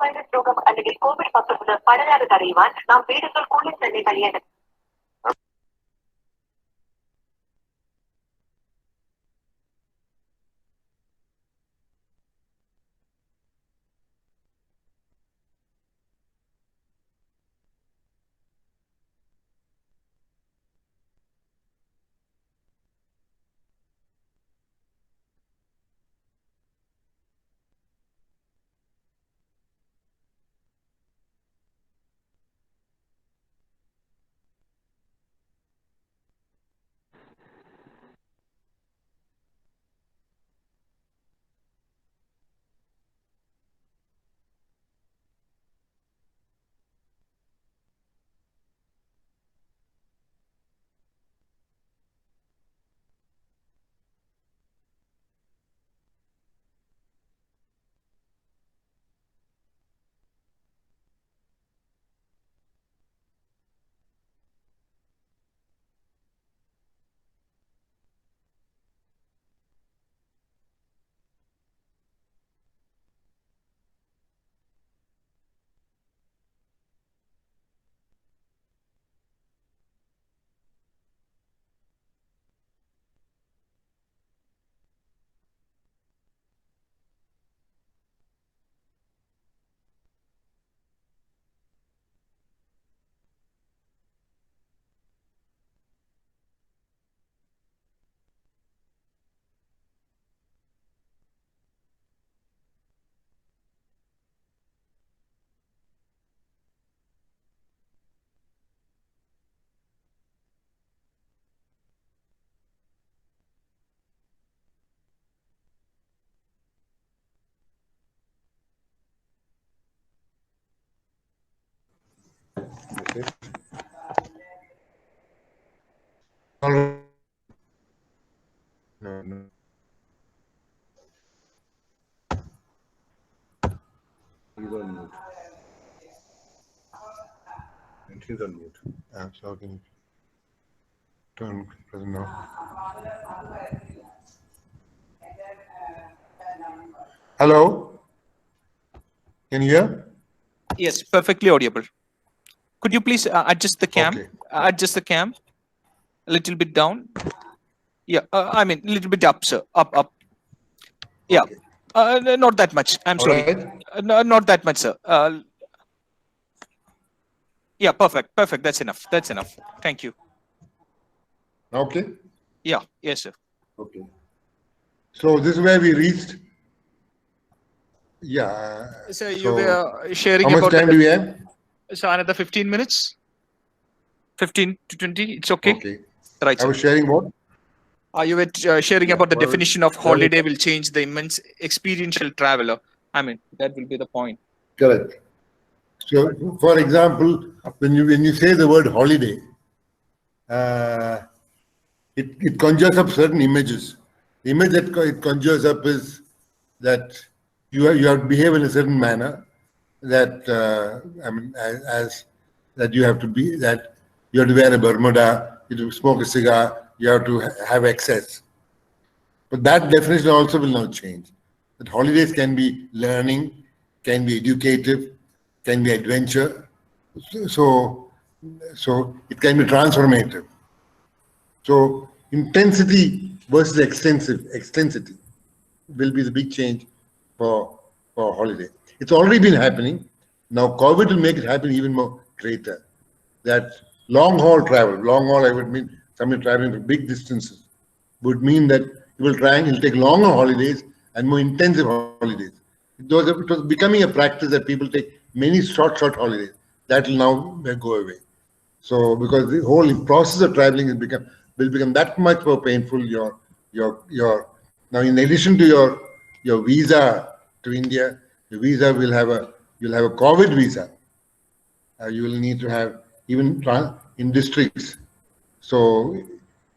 Virus ரோகம் அல்லது COVID-19 பரவலாக தடையுவான் நாம் வீடுகளுக்குள்ளே செல்லை வெளியேற Okay. All right. No, no. He's on mute. And he's on mute. So can you turn present now? Hello? Can you hear? Yes, perfectly audible. Could you please adjust the cam? Okay. Adjust the cam a little bit down. Yeah, I mean, a little bit up, sir. Up. Yeah, Okay. not that much. I'm All sorry. right. No, not that much, sir. Yeah, perfect. That's enough. Thank you. Okay. Yeah, yes, sir. Okay. So this is where we reached. Yeah. So you So were sharing how much about time do we have? so another 15 minutes. 15 to 20. It's okay. Okay. Right, I sir. was sharing what? You were sharing about the Well, definition of holiday will change the immense experiential traveler. I mean, that will be the point. Correct. So, for example, when you say the word holiday, uh, it conjures up certain images. The image that it conjures up is that you have to behave in a certain manner, that I mean, as that you have to be, that you have to wear a Bermuda, you have to smoke a cigar, you have to have excess. But that definition also will now change. That holidays can be learning, can be educative, can be adventure. So, so it can be transformative. So intensity versus extensity will be the big change for holiday. It's already been happening. Now COVID will make it happen even more greater. That long haul travel, long haul I would mean somebody traveling for big distances, would mean that he'll take longer holidays and more intensive holidays. It was becoming a practice that people take many short holidays. That will now go away. So because the whole process of traveling will become that much more painful. Your now in addition to your visa to India, your visa you'll have a COVID visa. You will need to have even in districts. So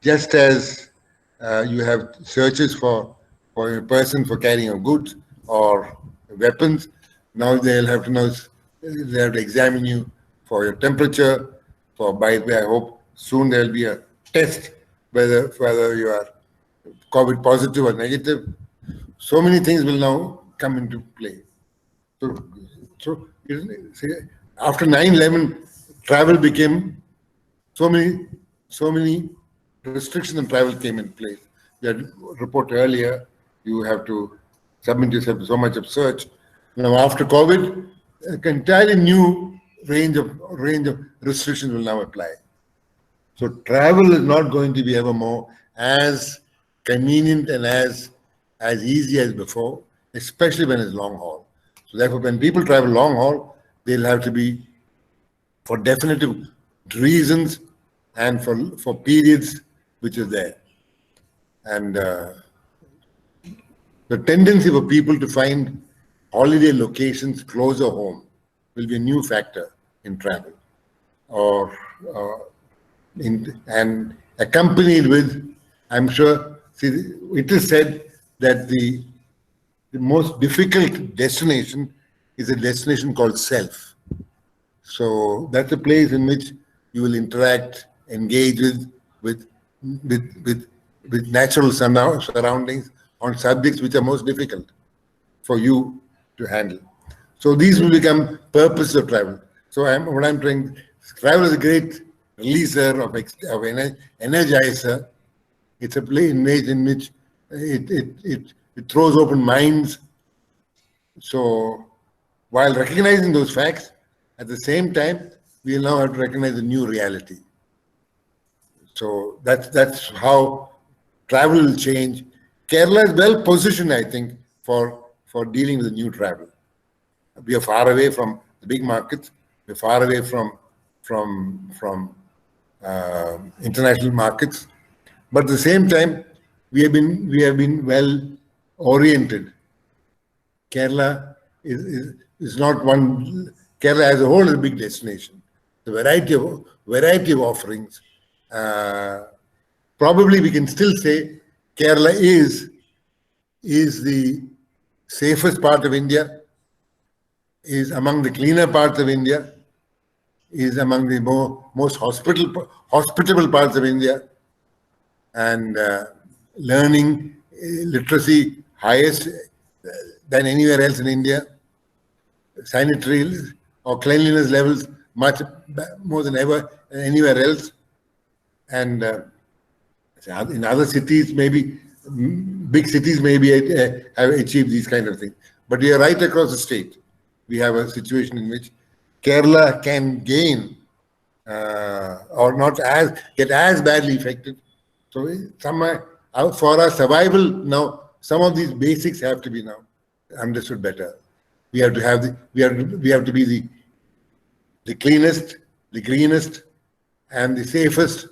just as you have searches for a person for carrying of goods or weapons, now they have to examine you for your temperature. By the way, I hope soon there will be a test whether you are COVID positive or negative. So many things will now come into play. So after 9/11, travel became so many restrictions on travel came in place. We had reported earlier, you have to submit yourself to so much of search. Now after COVID, an entirely new range of restrictions will now apply. So travel is not going to be ever more as convenient and as easy as before, especially when it's long haul. So therefore, when people travel long haul, they'll have to be for definitive reasons and for periods which is there. And the tendency for people to find holiday locations closer home will be a new factor in travel, and accompanied with, I'm sure, it is said that the most difficult destination is a destination called self. So that's a place in which you will interact, engage with natural surroundings on subjects which are most difficult for you to handle. So these will become purpose of travel. So what I'm trying, travel is a great releaser of energizer. It's a place in which it throws open minds. So while recognizing those facts, at the same time, we now have to recognize the new reality. So that's how travel will change. Kerala is well positioned, I think, for dealing with the new travel. We are far away from the big markets. We're far away from international markets, but at the same time, we have been well oriented. Kerala is not one. Kerala as a whole is a big destination. The variety of offerings. Probably we can still say Kerala is the safest part of India, is among the cleaner parts of India, is among the most hospitable parts of India, and learning literacy highest than anywhere else in India. Sanitary or cleanliness levels much more than ever anywhere else, and in other cities, maybe big cities, maybe have achieved these kind of things. But we are right across the state. We have a situation in which Kerala can gain or not get as badly affected. So for our survival now, some of these basics have to be now understood better. We have to be the cleanest, the greenest, and the safest,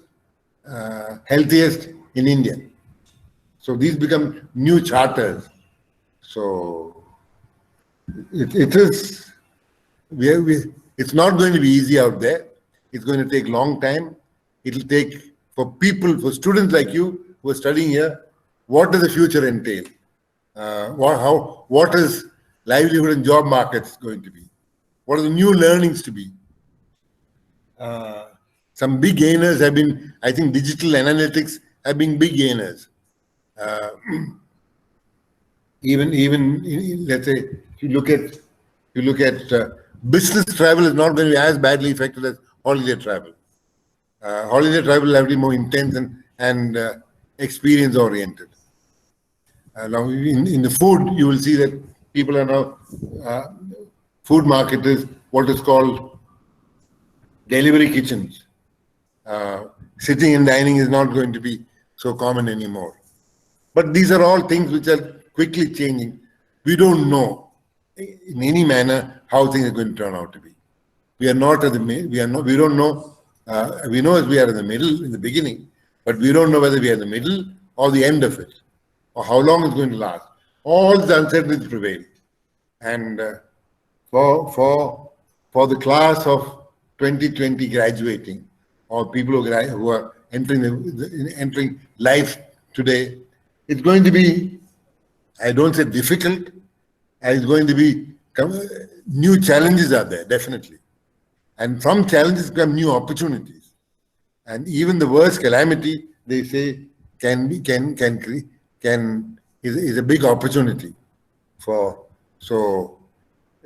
healthiest in India. So these become new charters. So it is, it's not going to be easy out there. It's going to take long time. It'll take, for people, for students like you who are studying here, what does the future entail? What is livelihood and job markets going to be? What are the new learnings to be? Some big gainers have been, I think digital analytics have been big gainers. Even let's say, if you look at business travel is not going to be as badly affected as holiday travel. Holiday travel will have to be more intense and experience oriented. Now, in the food, you will see that people are now food marketers, what is called delivery kitchens. Sitting and dining is not going to be so common anymore. But these are all things which are quickly changing. We don't know in any manner how things are going to turn out to be. We are not at the we don't know. We know we are in the middle, in the beginning, but we don't know whether we are in the middle or the end of it, or how long it's going to last. All the uncertainties prevail. And for the class of 2020 graduating, or people who are entering life today, it's going to be, I don't say difficult, it's going to be, new challenges are there, definitely. And from challenges come new opportunities. And even the worst calamity, they say, is a big opportunity for. So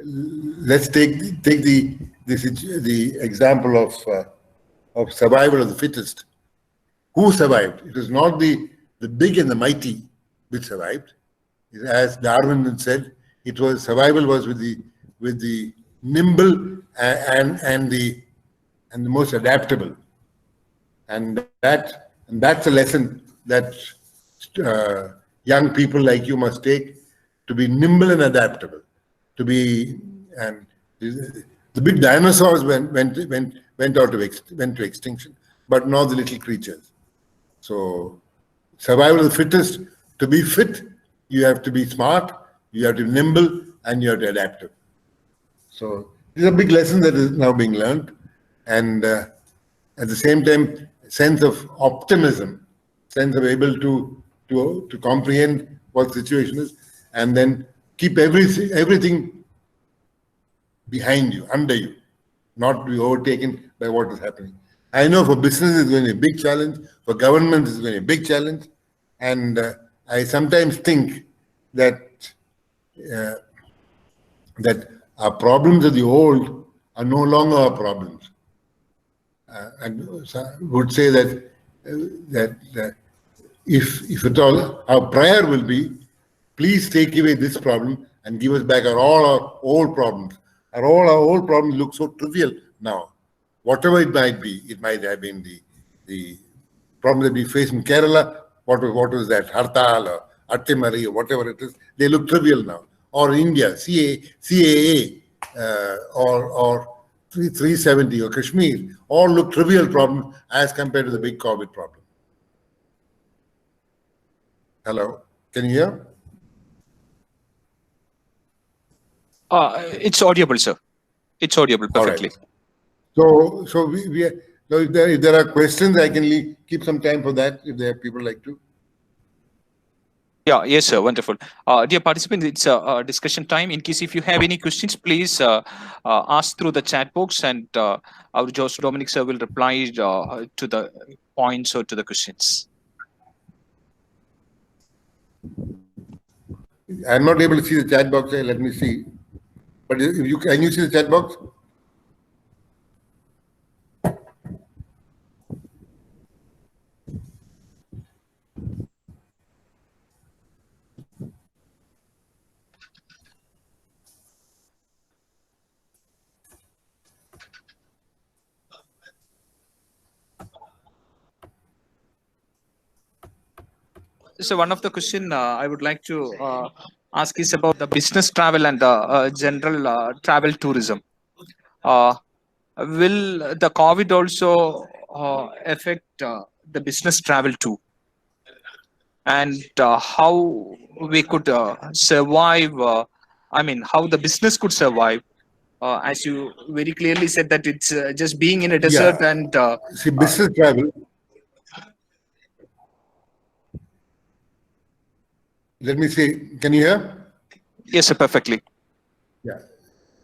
let's take the example of survival of the fittest. Who survived? It was not the big and the mighty which survived. As Darwin said, survival was with the nimble and the most adaptable. And that's a lesson that young people like you must take, to be nimble and adaptable. And the big dinosaurs went to extinction, but not the little creatures. So survival of the fittest. To be fit, you have to be smart, you have to be nimble, and you have to be adaptive. So these are big lessons that is now being learned, and at the same time, sense of optimism, sense of able to comprehend what the situation is, and then keep everything behind you, under you, not be overtaken by what is happening. I know for business it's going to be a big challenge, for government it's going to be a big challenge, and I sometimes think that that our problems of the old are no longer our problems. And so I would say that if at all, our prayer will be, please take away this problem and give us back all our old problems. All our old problems look so trivial now. Whatever it might be, it might have been the problem that we face in Kerala. What was that? Hartal or Attimari or whatever it is. They look trivial now. Or India, CAA, or 370 or Kashmir, all look trivial problems as compared to the big COVID problem. Hello, can you hear? It's audible, sir. It's audible perfectly. Right. So if there are questions, I can keep some time for that if there are people like to. Yeah, yes, sir. Wonderful. Dear participants, it's discussion time. In case if you have any questions, please ask through the chat box, and our Jose Dominic sir will reply to the points or to the questions. I'm not able to see the chat box. Let me see. But can you see the chat box? So one of the question I would like to ask is about the business travel and general travel tourism. Will the COVID also affect the business travel too, and how we could survive. I mean, how the business could survive. As you very clearly said that it's just being in a desert Yeah. and See, business travel, let me say, can you hear? yes, sir, perfectly. Yeah.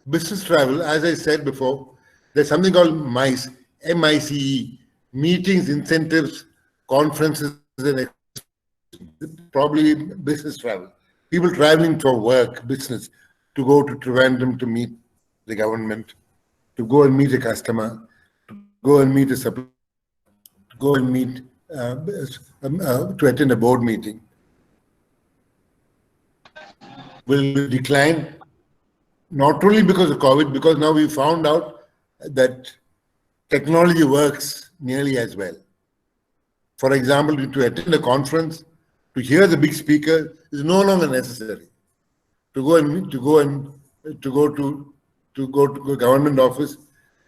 Business travel, as I said before, there's something called MICE, MICE, meetings, incentives, conferences, and probably business travel. People traveling for work, business, to go to Trivandrum to meet the government, to go and meet a customer, to go and meet a supplier, to go and meet, to attend a board meeting, will decline not only because of COVID, because now we found out that technology works nearly as well. For example, to attend a conference, to hear the big speaker is no longer necessary. To go to a government office,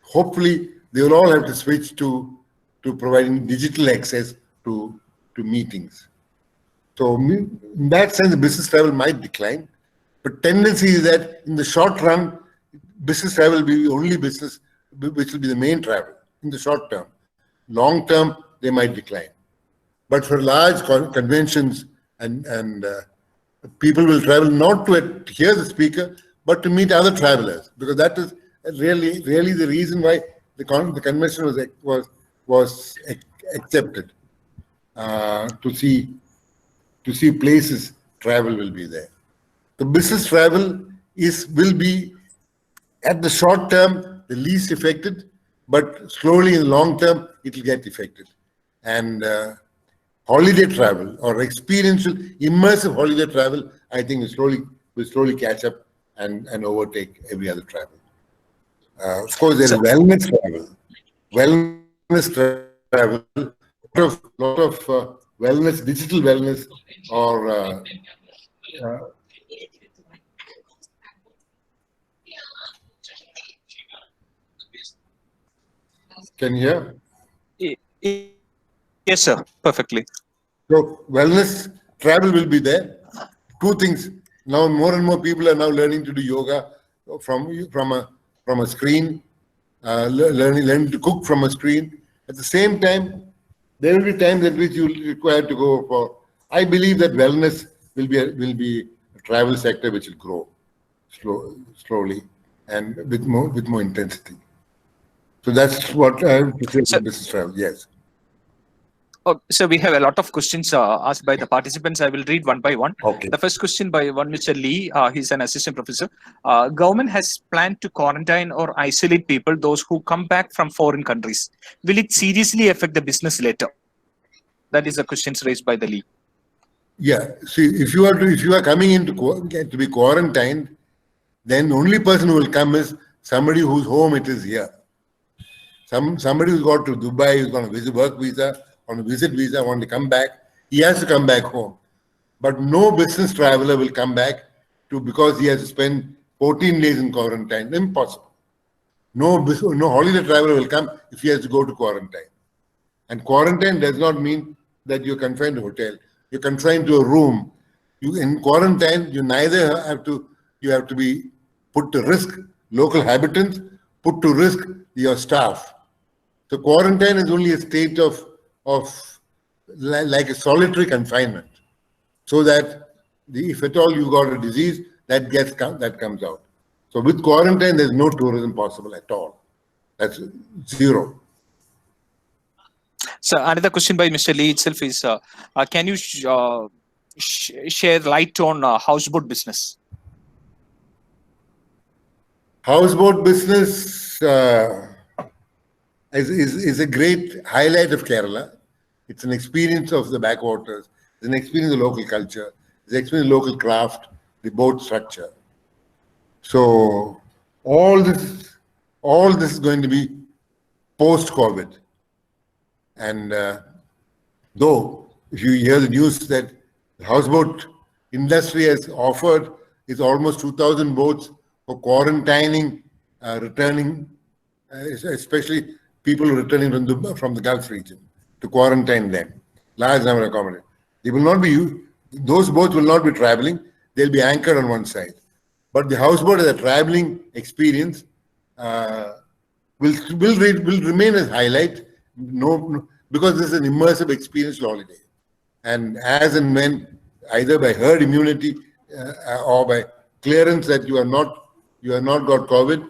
hopefully they will all have to switch to providing digital access to meetings. So in that sense, business travel might decline, but tendency is that in the short run, business travel will be the only business which will be the main travel in the short term. Long term, they might decline. But for large conventions and people will travel not to hear the speaker, but to meet other travelers, because that is really the reason why the convention was accepted, to see places. Travel will be there. The business travel will be at the short term the least affected, but slowly in the long term it will get affected. And holiday travel or experiential, immersive holiday travel, I think will slowly catch up and overtake every other travel. Of course, there is wellness travel. Wellness travel, lot of wellness, digital wellness, or can you hear? Yes, sir, perfectly. So wellness travel will be there. Two things. Now more and more people are now learning to do yoga from a screen, learning to cook from a screen. At the same time, there will be times at which you will require to go for. I believe that wellness will be a travel sector which will grow slowly and with more intensity. So that's what I have to say So, about business travel. Yes. so we have a lot of questions asked by the participants. I will read one by one. Okay. The first question by one Mr. Lee. He's an assistant professor. Government has planned to quarantine or isolate people, those who come back from foreign countries. Will it seriously affect the business later? That is the questions raised by the Lee. Yeah. See, if you are coming to be quarantined, then the only person who will come is somebody whose home it is here. Somebody who's got to Dubai, who's going to visit work visa, on a visit visa, want to come back, he has to come back home. But no business traveler will come back because he has to spend 14 days in quarantine. Impossible. No holiday traveler will come if he has to go to quarantine. And quarantine does not mean that you're confined to a hotel. You're confined to a room. In quarantine, you have to be put to risk local habitants, put to risk your staff. So quarantine is only a state of like a solitary confinement, so that if at all you got a disease, that comes out. So with quarantine, there's no tourism possible at all. That's zero. So another question by Mr. Lee itself is, can you share light on houseboat business? Houseboat business is a great highlight of Kerala. It's an experience of the backwaters. It's an experience of local culture. It's an experience of local craft, the boat structure. So all this is going to be post-COVID. And though if you hear the news that the houseboat industry has offered is almost 2,000 boats for quarantining, returning, especially people returning from the Gulf region to quarantine them. Large number of accommodations. They will not be, those boats will not be traveling. They'll be anchored on one side. But the houseboat as a traveling experience will remain as highlight. No, because this is an immersive experience holiday. And as and when, either by herd immunity or by clearance that you have not got COVID,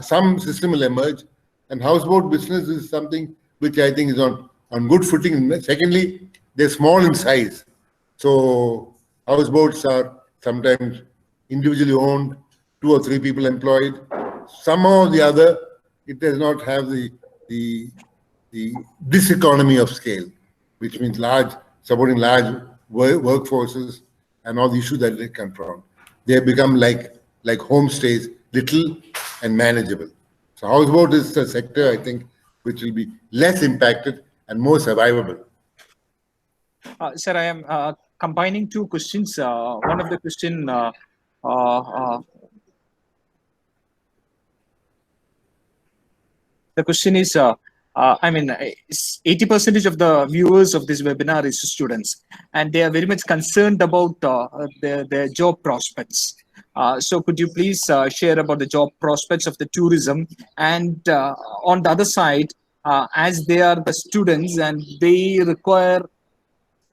some system will emerge. And houseboat business is something which I think is on good footing. Secondly, they're small in size. So houseboats are sometimes individually owned, 2 or 3 people employed. Somehow or the other, it does not have the diseconomy of scale, which means supporting large workforces and all the issues that they confront. They have become like homestays, little and manageable. So houseboat is a sector, I think, which will be less impacted and more survivable. Sir, I am combining 2 questions. One of the question, the question is, I mean, 80% of the viewers of this webinar is students, and they are very much concerned about their job prospects. So could you please share about the job prospects of the tourism? And on the other side, as they are the students and they require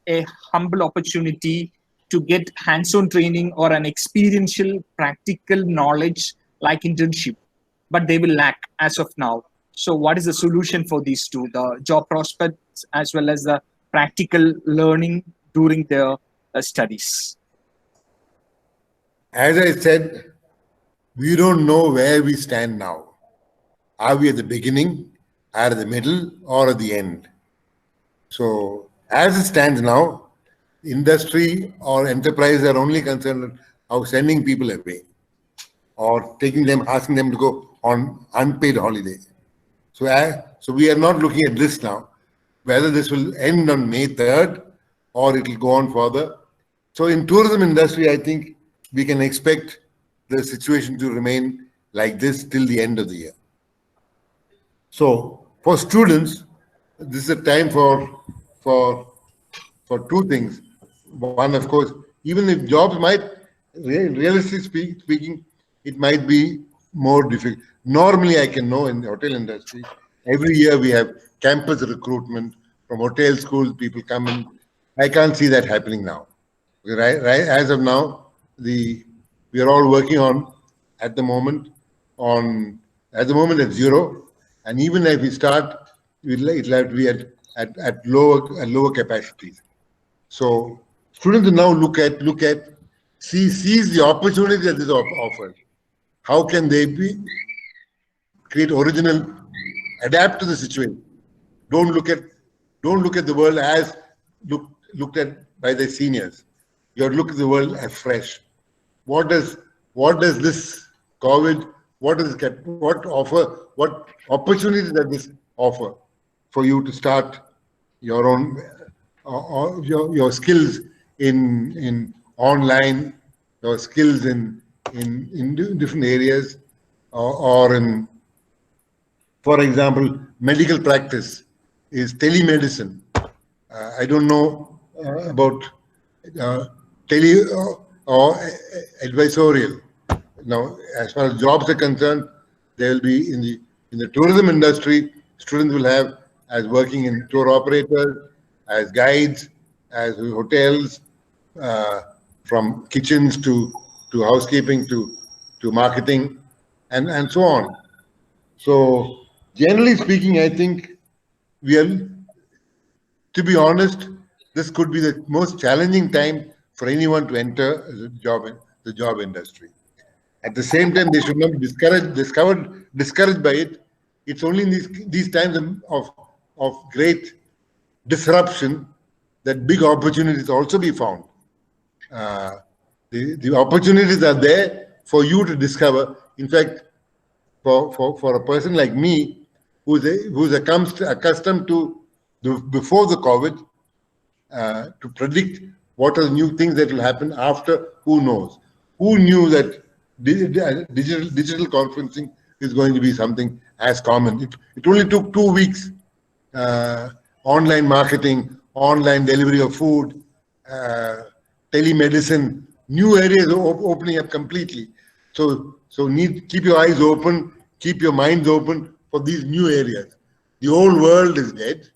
a humble opportunity to get hands-on training or an experiential practical knowledge like internship, but they will lack as of now. So what is the solution for these two, the job prospects as well as the practical learning during their studies? As I said, we don't know where we stand now. Are we at the beginning, are at the middle, or at the end? So as it stands now, industry or enterprise are only concerned of sending people away or taking them, asking them to go on unpaid holiday. So we are not looking at this now, whether this will end on May 3rd or it will go on further. So in tourism industry, I think we can expect the situation to remain like this till the end of the year. So for students, this is a time for 2 things. One, of course, even if jobs might, realistically speaking, it might be more difficult. Normally, I can know in the hotel industry, every year we have campus recruitment from hotel schools, people come in. I can't see that happening now. Right, as of now, we are all working on, at the moment at 0. And even if we start, it'll have to be at lower capacities. So students now look at seize the opportunity that this offers. How can they create original, adapt to the situation? Don't look at the world as looked at by the seniors. You have to look at the world as fresh. What does this COVID, what opportunities does this offer for you to start your own your skills in online, your skills in different areas, or in, for example, medical practice is telemedicine. I don't know about tele or advisorial. Now, as far as jobs are concerned, there will be in the tourism industry, students will have as working in tour operators, as guides, as hotels, from kitchens to housekeeping to marketing, and so on. So generally speaking, I think to be honest, this could be the most challenging time for anyone to enter the job industry. At the same time, they should not be discouraged by it. It's only in these times of great disruption that big opportunities also be found. The opportunities are there for you to discover. In fact, for a person like me, who's accustomed to before the COVID, to predict what are the new things that will happen after, who knows? Who knew that digital conferencing is going to be something as common. It only took 2 weeks. Online marketing, online delivery of food, telemedicine, new areas opening up completely. So keep your eyes open, keep your minds open for these new areas. The old world is dead,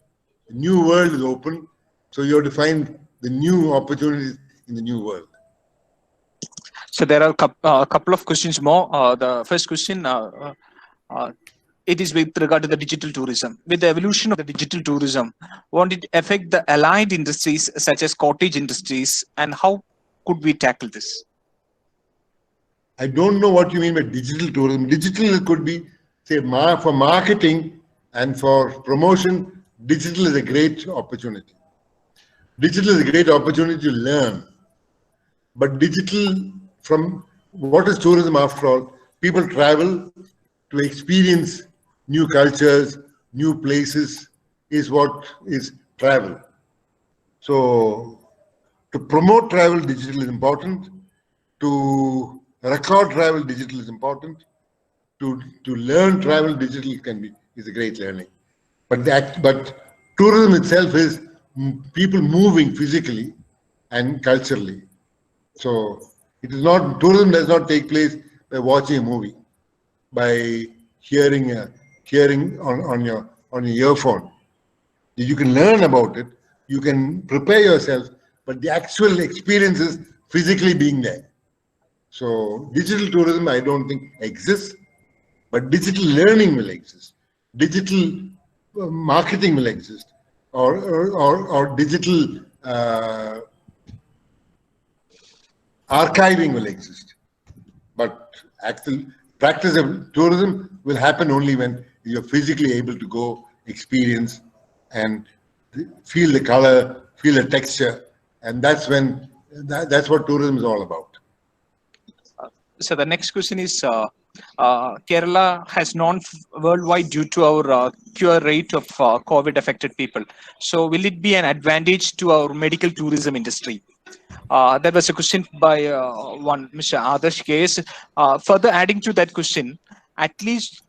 the new world is open. So you have to find the new opportunities in the new world. So there are a couple of questions more. The first question, it is with regard to the digital tourism. With the evolution of the digital tourism, won't it affect the allied industries such as cottage industries, and how could we tackle this? I don't know what you mean by digital tourism. Digital could be, say, for marketing and for promotion, digital is a great opportunity. Digital is a great opportunity to learn. But digital, from what is tourism after all? People travel to experience new cultures, new places is what is travel. So to promote travel, digital is important. To record travel, digital is important. To learn travel, digital is a great learning. But tourism itself is people moving physically and culturally. So it is not, tourism does not take place by watching a movie, by hearing on your earphone. You can learn about it, you can prepare yourself, but the actual experience is physically being there. So digital tourism, I don't think exists, but digital learning will exist. Digital marketing will exist, or digital archiving will exist. But actual practice of tourism will happen only when you're physically able to go experience and feel the color, feel the texture, and that's what tourism is all about. So the next question is, Kerala has known worldwide due to our cure rate of COVID affected people. So will it be an advantage to our medical tourism industry? That was a question by one Mr. Adarsh Case. Further adding to that question, at least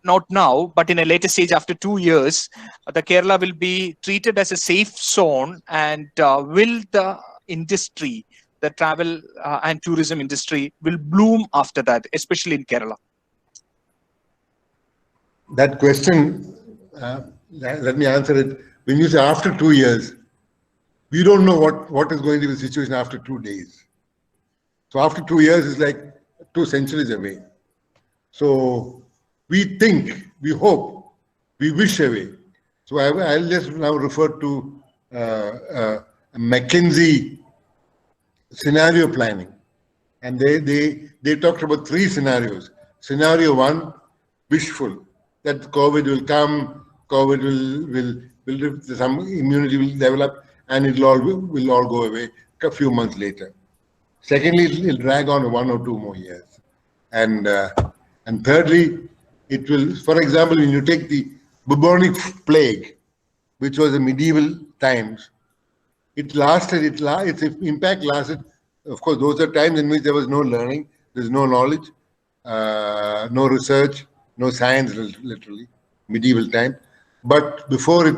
not now, but in a later stage after 2 years, the Kerala will be treated as a safe zone, and will the industry, the travel and tourism industry, will bloom after that, especially in Kerala? That question, let me answer it. When you say after 2 years, we don't know what is going to be the situation after 2 days. So after 2 years is like 2 centuries away. So we think, we hope, we wish away. So I'll just now refer to McKinsey scenario planning. And they talked about 3 scenarios. Scenario 1, wishful, that COVID will come, COVID will some immunity will develop, and will all go away a few months later. Secondly, it'll drag on 1 or 2 more years. And thirdly, it will, for example, when you take the bubonic plague, which was in medieval times, its impact lasted, of course, those are times in which there was no learning, there's no knowledge, no research, no science, literally, medieval time. But before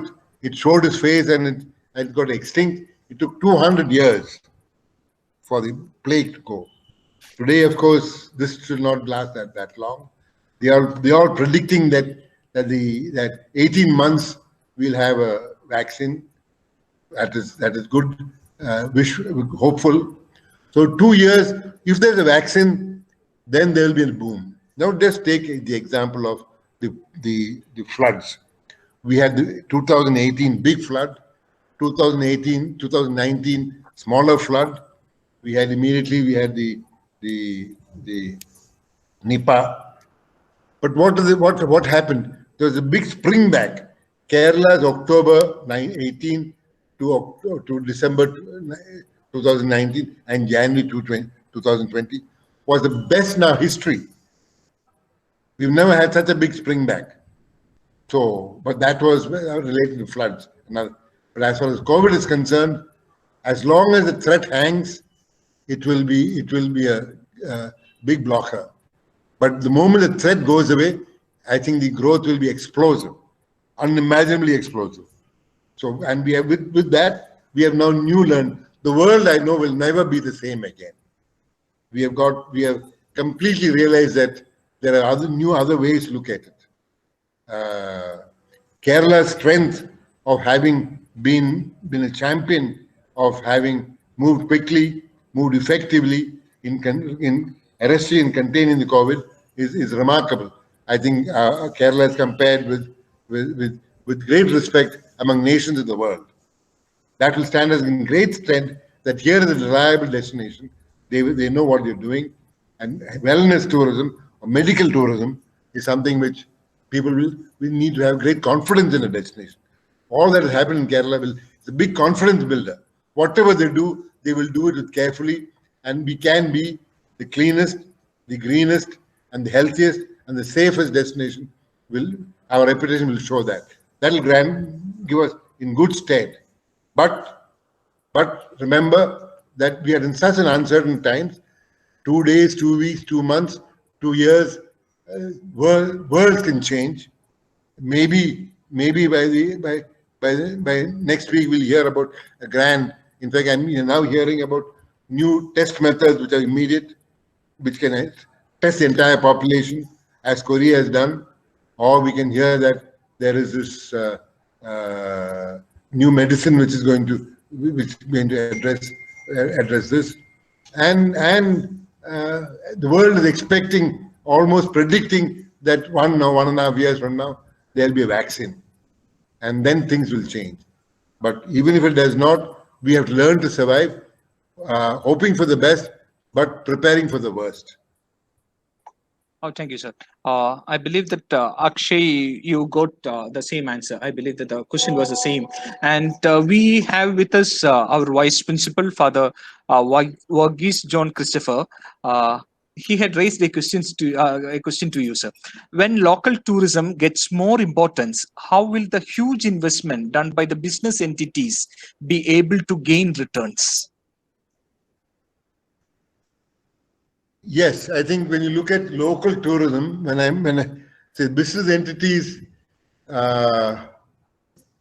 it showed its face and it got extinct, it took 200 years for the plague to go. Today, of course, this should not last that long. They are predicting that 18 months we'll have a vaccine. That is good, hopeful. So 2 years, if there's a vaccine, then there will be a boom. Now just take the example of the floods. We had the 2018 big flood, 2019 smaller flood. We had the Nipah. But what happened? There was a big spring back. Kerala's October 18 to December 2019 and January 2020 was the best in our history. We've never had such a big spring back. So, but that was related to floods. But as far as COVID is concerned, as long as the threat hangs, it will be a big blocker. But the moment the threat goes away, I think the growth will be explosive, unimaginably explosive. So, and we have with that, we have now learned the world I know will never be the same again. We have completely realized that there are other ways to look at it. Kerala's strength of having been a champion of having moved quickly, moved effectively in arresting and containing the COVID is remarkable. I think Kerala is compared with great respect among nations in the world. That will stand us in great strength that here is a reliable destination. They know what they're doing. And wellness tourism or medical tourism is something which people will need to have great confidence in a destination. All that has happened in Kerala is a big confidence builder. Whatever they do, they will do it carefully, and we can be the cleanest, the greenest, and the healthiest and the safest destination. Our reputation will show that. That will give us in good stead. But remember that we are in such an uncertain times. 2 days, 2 weeks, 2 months, 2 years, worlds can change. Maybe by next week we'll hear about a grand. In fact, I'm now hearing about new test methods which are immediate, which can test the entire population, as Korea has done. Or we can hear that there is this new medicine which is going to address this, and the world is expecting, almost predicting that 1.5 years from now there'll be a vaccine, and then things will change. But even if it does not, we have to learn to survive, hoping for the best, but preparing for the worst. Oh, thank you, sir. I believe that Akshay, you got the same answer. I believe that the question was the same. And we have with us our Vice Principal, Father Varghese John Christopher. He had raised a question to you, sir. When local tourism gets more importance, how will the huge investment done by the business entities be able to gain returns? Yes, I think when you look at local tourism, when I say business entities,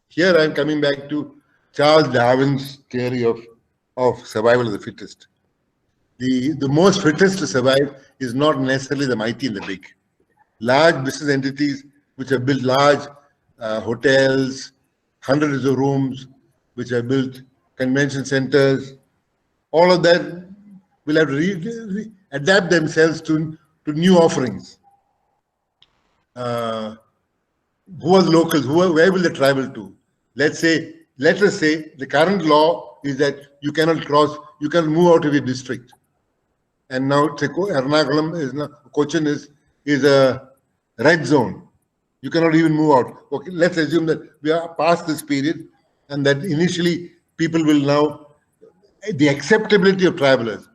here I'm coming back to Charles Darwin's theory of survival of the fittest. The most fittest to survive is not necessarily the mighty and the big. Large business entities which have built large hotels, hundreds of rooms, which have built convention centers, all of that will have to adapt themselves to new offerings. Who are the locals? Where will they travel to? Let us say the current law is that you cannot move out of your district. And now Ernakulam Cochin is a red zone. You cannot even move out. Okay, let's assume that we are past this period, and that initially people will now, the acceptability of travelers,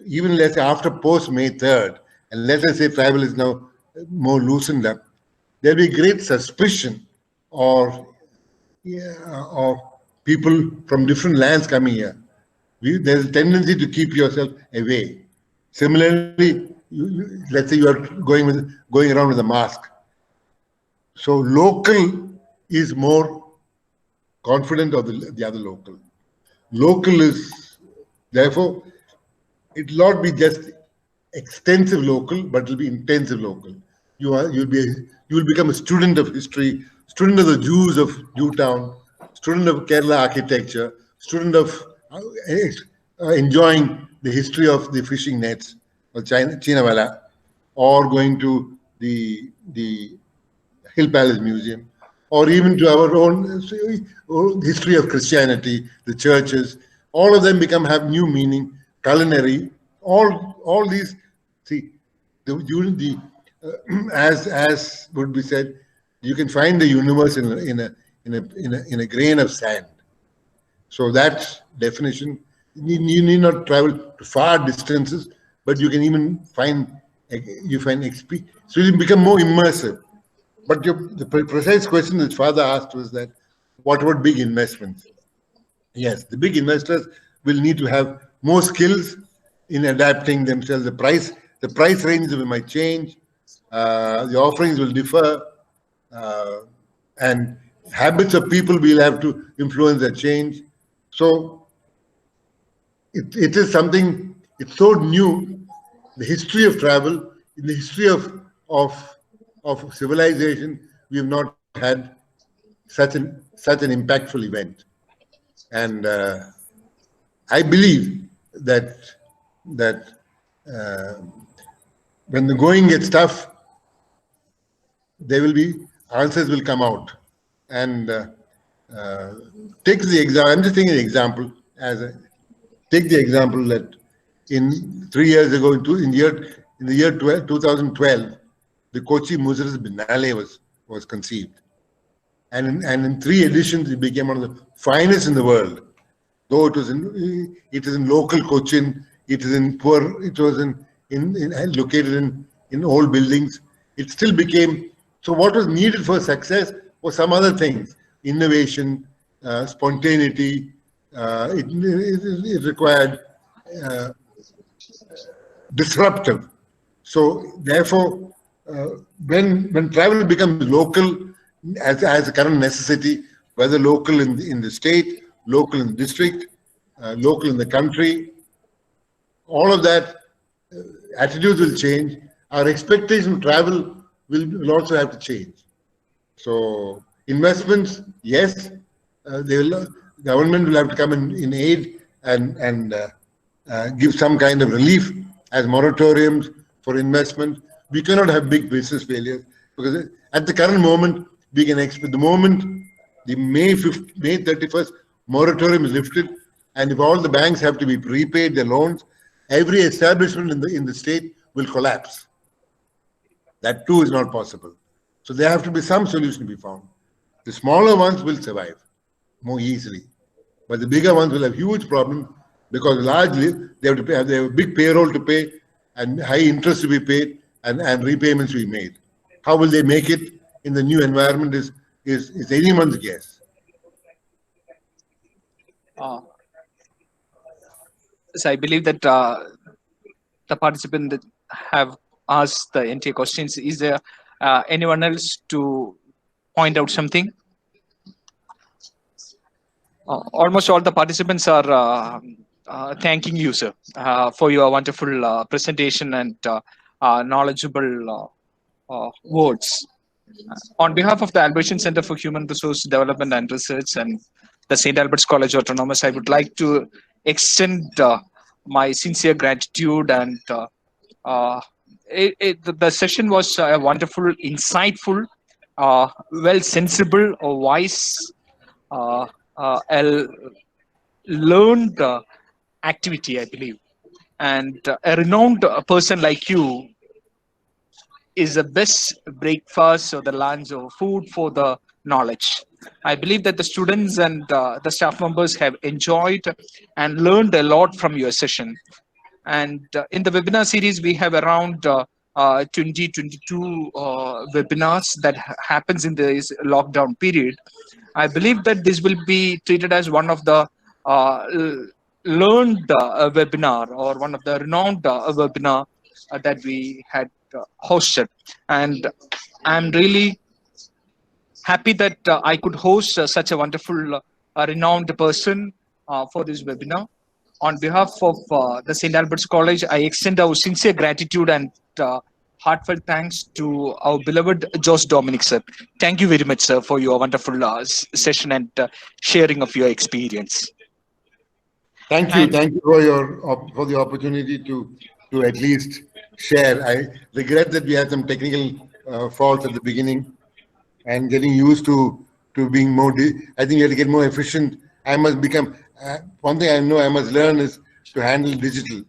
even let's say after post May 3rd, and let us say travel is now more loosened up, there'll be great suspicion of people from different lands coming here. There's a tendency to keep yourself away. Similarly, let's say you are going around with a mask. So local is more confident of the other local. Local is, therefore, it will not be just extensive local, but it will be intensive local. You will become a student of history, student of the Jews of Jewtown, student of Kerala architecture, student of enjoying the history of the fishing nets or Chinavala, or going to the Hill Palace Museum, or even to our own history of Christianity, the churches. All of them have new meaning. Culinary, all these. See, as would be said, you can find the universe in a grain of sand. So that definition, you need not travel to far distances, but you can even find experience. So you become more immersive. But the precise question that Father asked was that, what about big investments? Yes, the big investors will need to have more skills in adapting themselves. The price ranges might change. The offerings will differ, and habits of people will have to influence their change. So it is something, it's so new. The history of travel, in the history of civilization, we have not had such an impactful event. And I believe that when the going gets tough, there will be answers will come out. And take the example. I'm just taking an example. Take the example that in 3 years ago, in the year 2012, the Kochi Muziris Biennale was conceived, and in 3 editions, it became one of the finest in the world. Though it is in local Cochin, it was located in old buildings. It still became. So what was needed for success was some other things: innovation, spontaneity. It required disruptive. So therefore, when travel becomes local as a current necessity, whether local in the state, local in the district, local in the country, all of that, attitudes will change. Our expectation of travel will also have to change. So investments, yes, government will have to come in aid and give some kind of relief as moratoriums for investment. We cannot have big business failures, because at the current moment, we can expect the moment the May 31st moratorium is lifted, and if all the banks have to be prepaid their loans, every establishment in the state will collapse. That too is not possible. So there have to be some solution to be found. The smaller ones will survive more easily, but the bigger ones will have huge problems, because largely they have a big payroll to pay and high interest to be paid and repayments to be made. How will they make it in the new environment is anyone's guess. So I believe that the participants that have asked the entire questions. Is there anyone else to point out something? Almost all the participants are thanking you, sir, for your wonderful presentation and knowledgeable words. On behalf of the Albertian Center for Human Resource Development and Research and the St. Albert's College Autonomous, I would like to extend my sincere gratitude. And the session was wonderful, insightful, well, sensible, wise, learned activity, I believe. And a renowned person like you is the best breakfast or the lunch or food for the knowledge. I believe that the students and the staff members have enjoyed and learned a lot from your session. And in the webinar series, we have around 22 webinars that happens in this lockdown period. I believe that this will be treated as one of the learned webinar, or one of the renowned webinar that we had hosted. And I'm really happy that I could host such a wonderful renowned person for this webinar. On behalf of the St. Albert's College, I extend our sincere gratitude and heartfelt thanks to our beloved Josh Dominic, sir. Thank you very much, sir, for your wonderful session and sharing of your experience. Thank you. Thank you for the opportunity to at least share. I regret that we had some technical faults at the beginning, and getting used to being more. I think we have to get more efficient. I must become. One thing I know I must learn is to handle digital,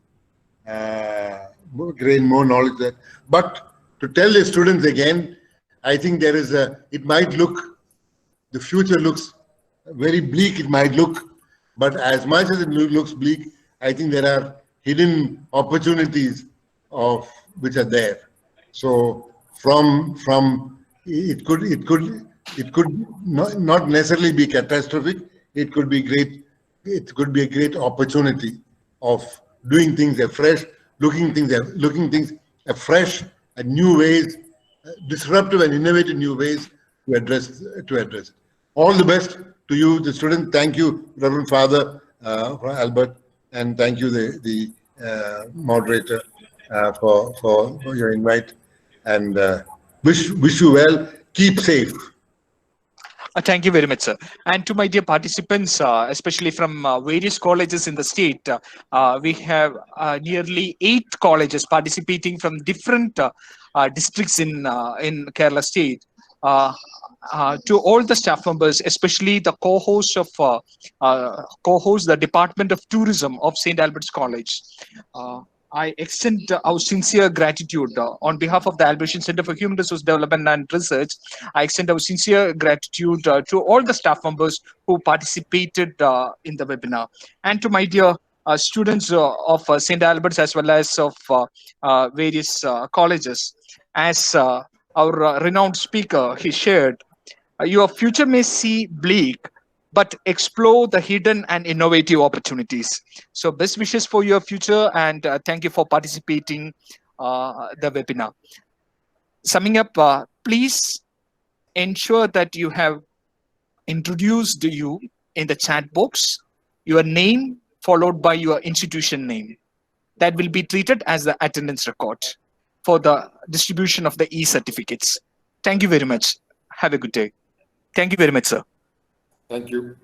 gain more knowledge there. But to tell the students again, I think there is it might look, the future looks very bleak, it might look, but as much as it looks bleak, I think there are hidden opportunities which are there. So from it could not necessarily be catastrophic. It could be great. It could be a great opportunity of doing things afresh, looking things afresh, and new ways, disruptive and innovative new ways to address it. All the best to you, the student. Thank you, Reverend Father Albert, and thank you, the moderator, for your invite. And wish you well. Keep safe. Thank you very much, sir. And to my dear participants, especially from various colleges in the state, we have nearly 8 colleges participating from different districts in Kerala state. To all the staff members, especially the co-host of the Department of Tourism of St. Albert's College, I extend our sincere gratitude on behalf of the Albertian Center for Human Resource Development and Research. I extend our sincere gratitude to all the staff members who participated in the webinar, and to my dear students of St. Albert's as well as of various colleges. As our renowned speaker, he shared, your future may see bleak, but explore the hidden and innovative opportunities. So best wishes for your future, and thank you for participating the webinar. Summing up, please ensure that you have introduced you in the chat box, your name followed by your institution name. That will be treated as the attendance record for the distribution of the e-certificates. Thank you very much. Have a good day. Thank you very much, sir. Thank you.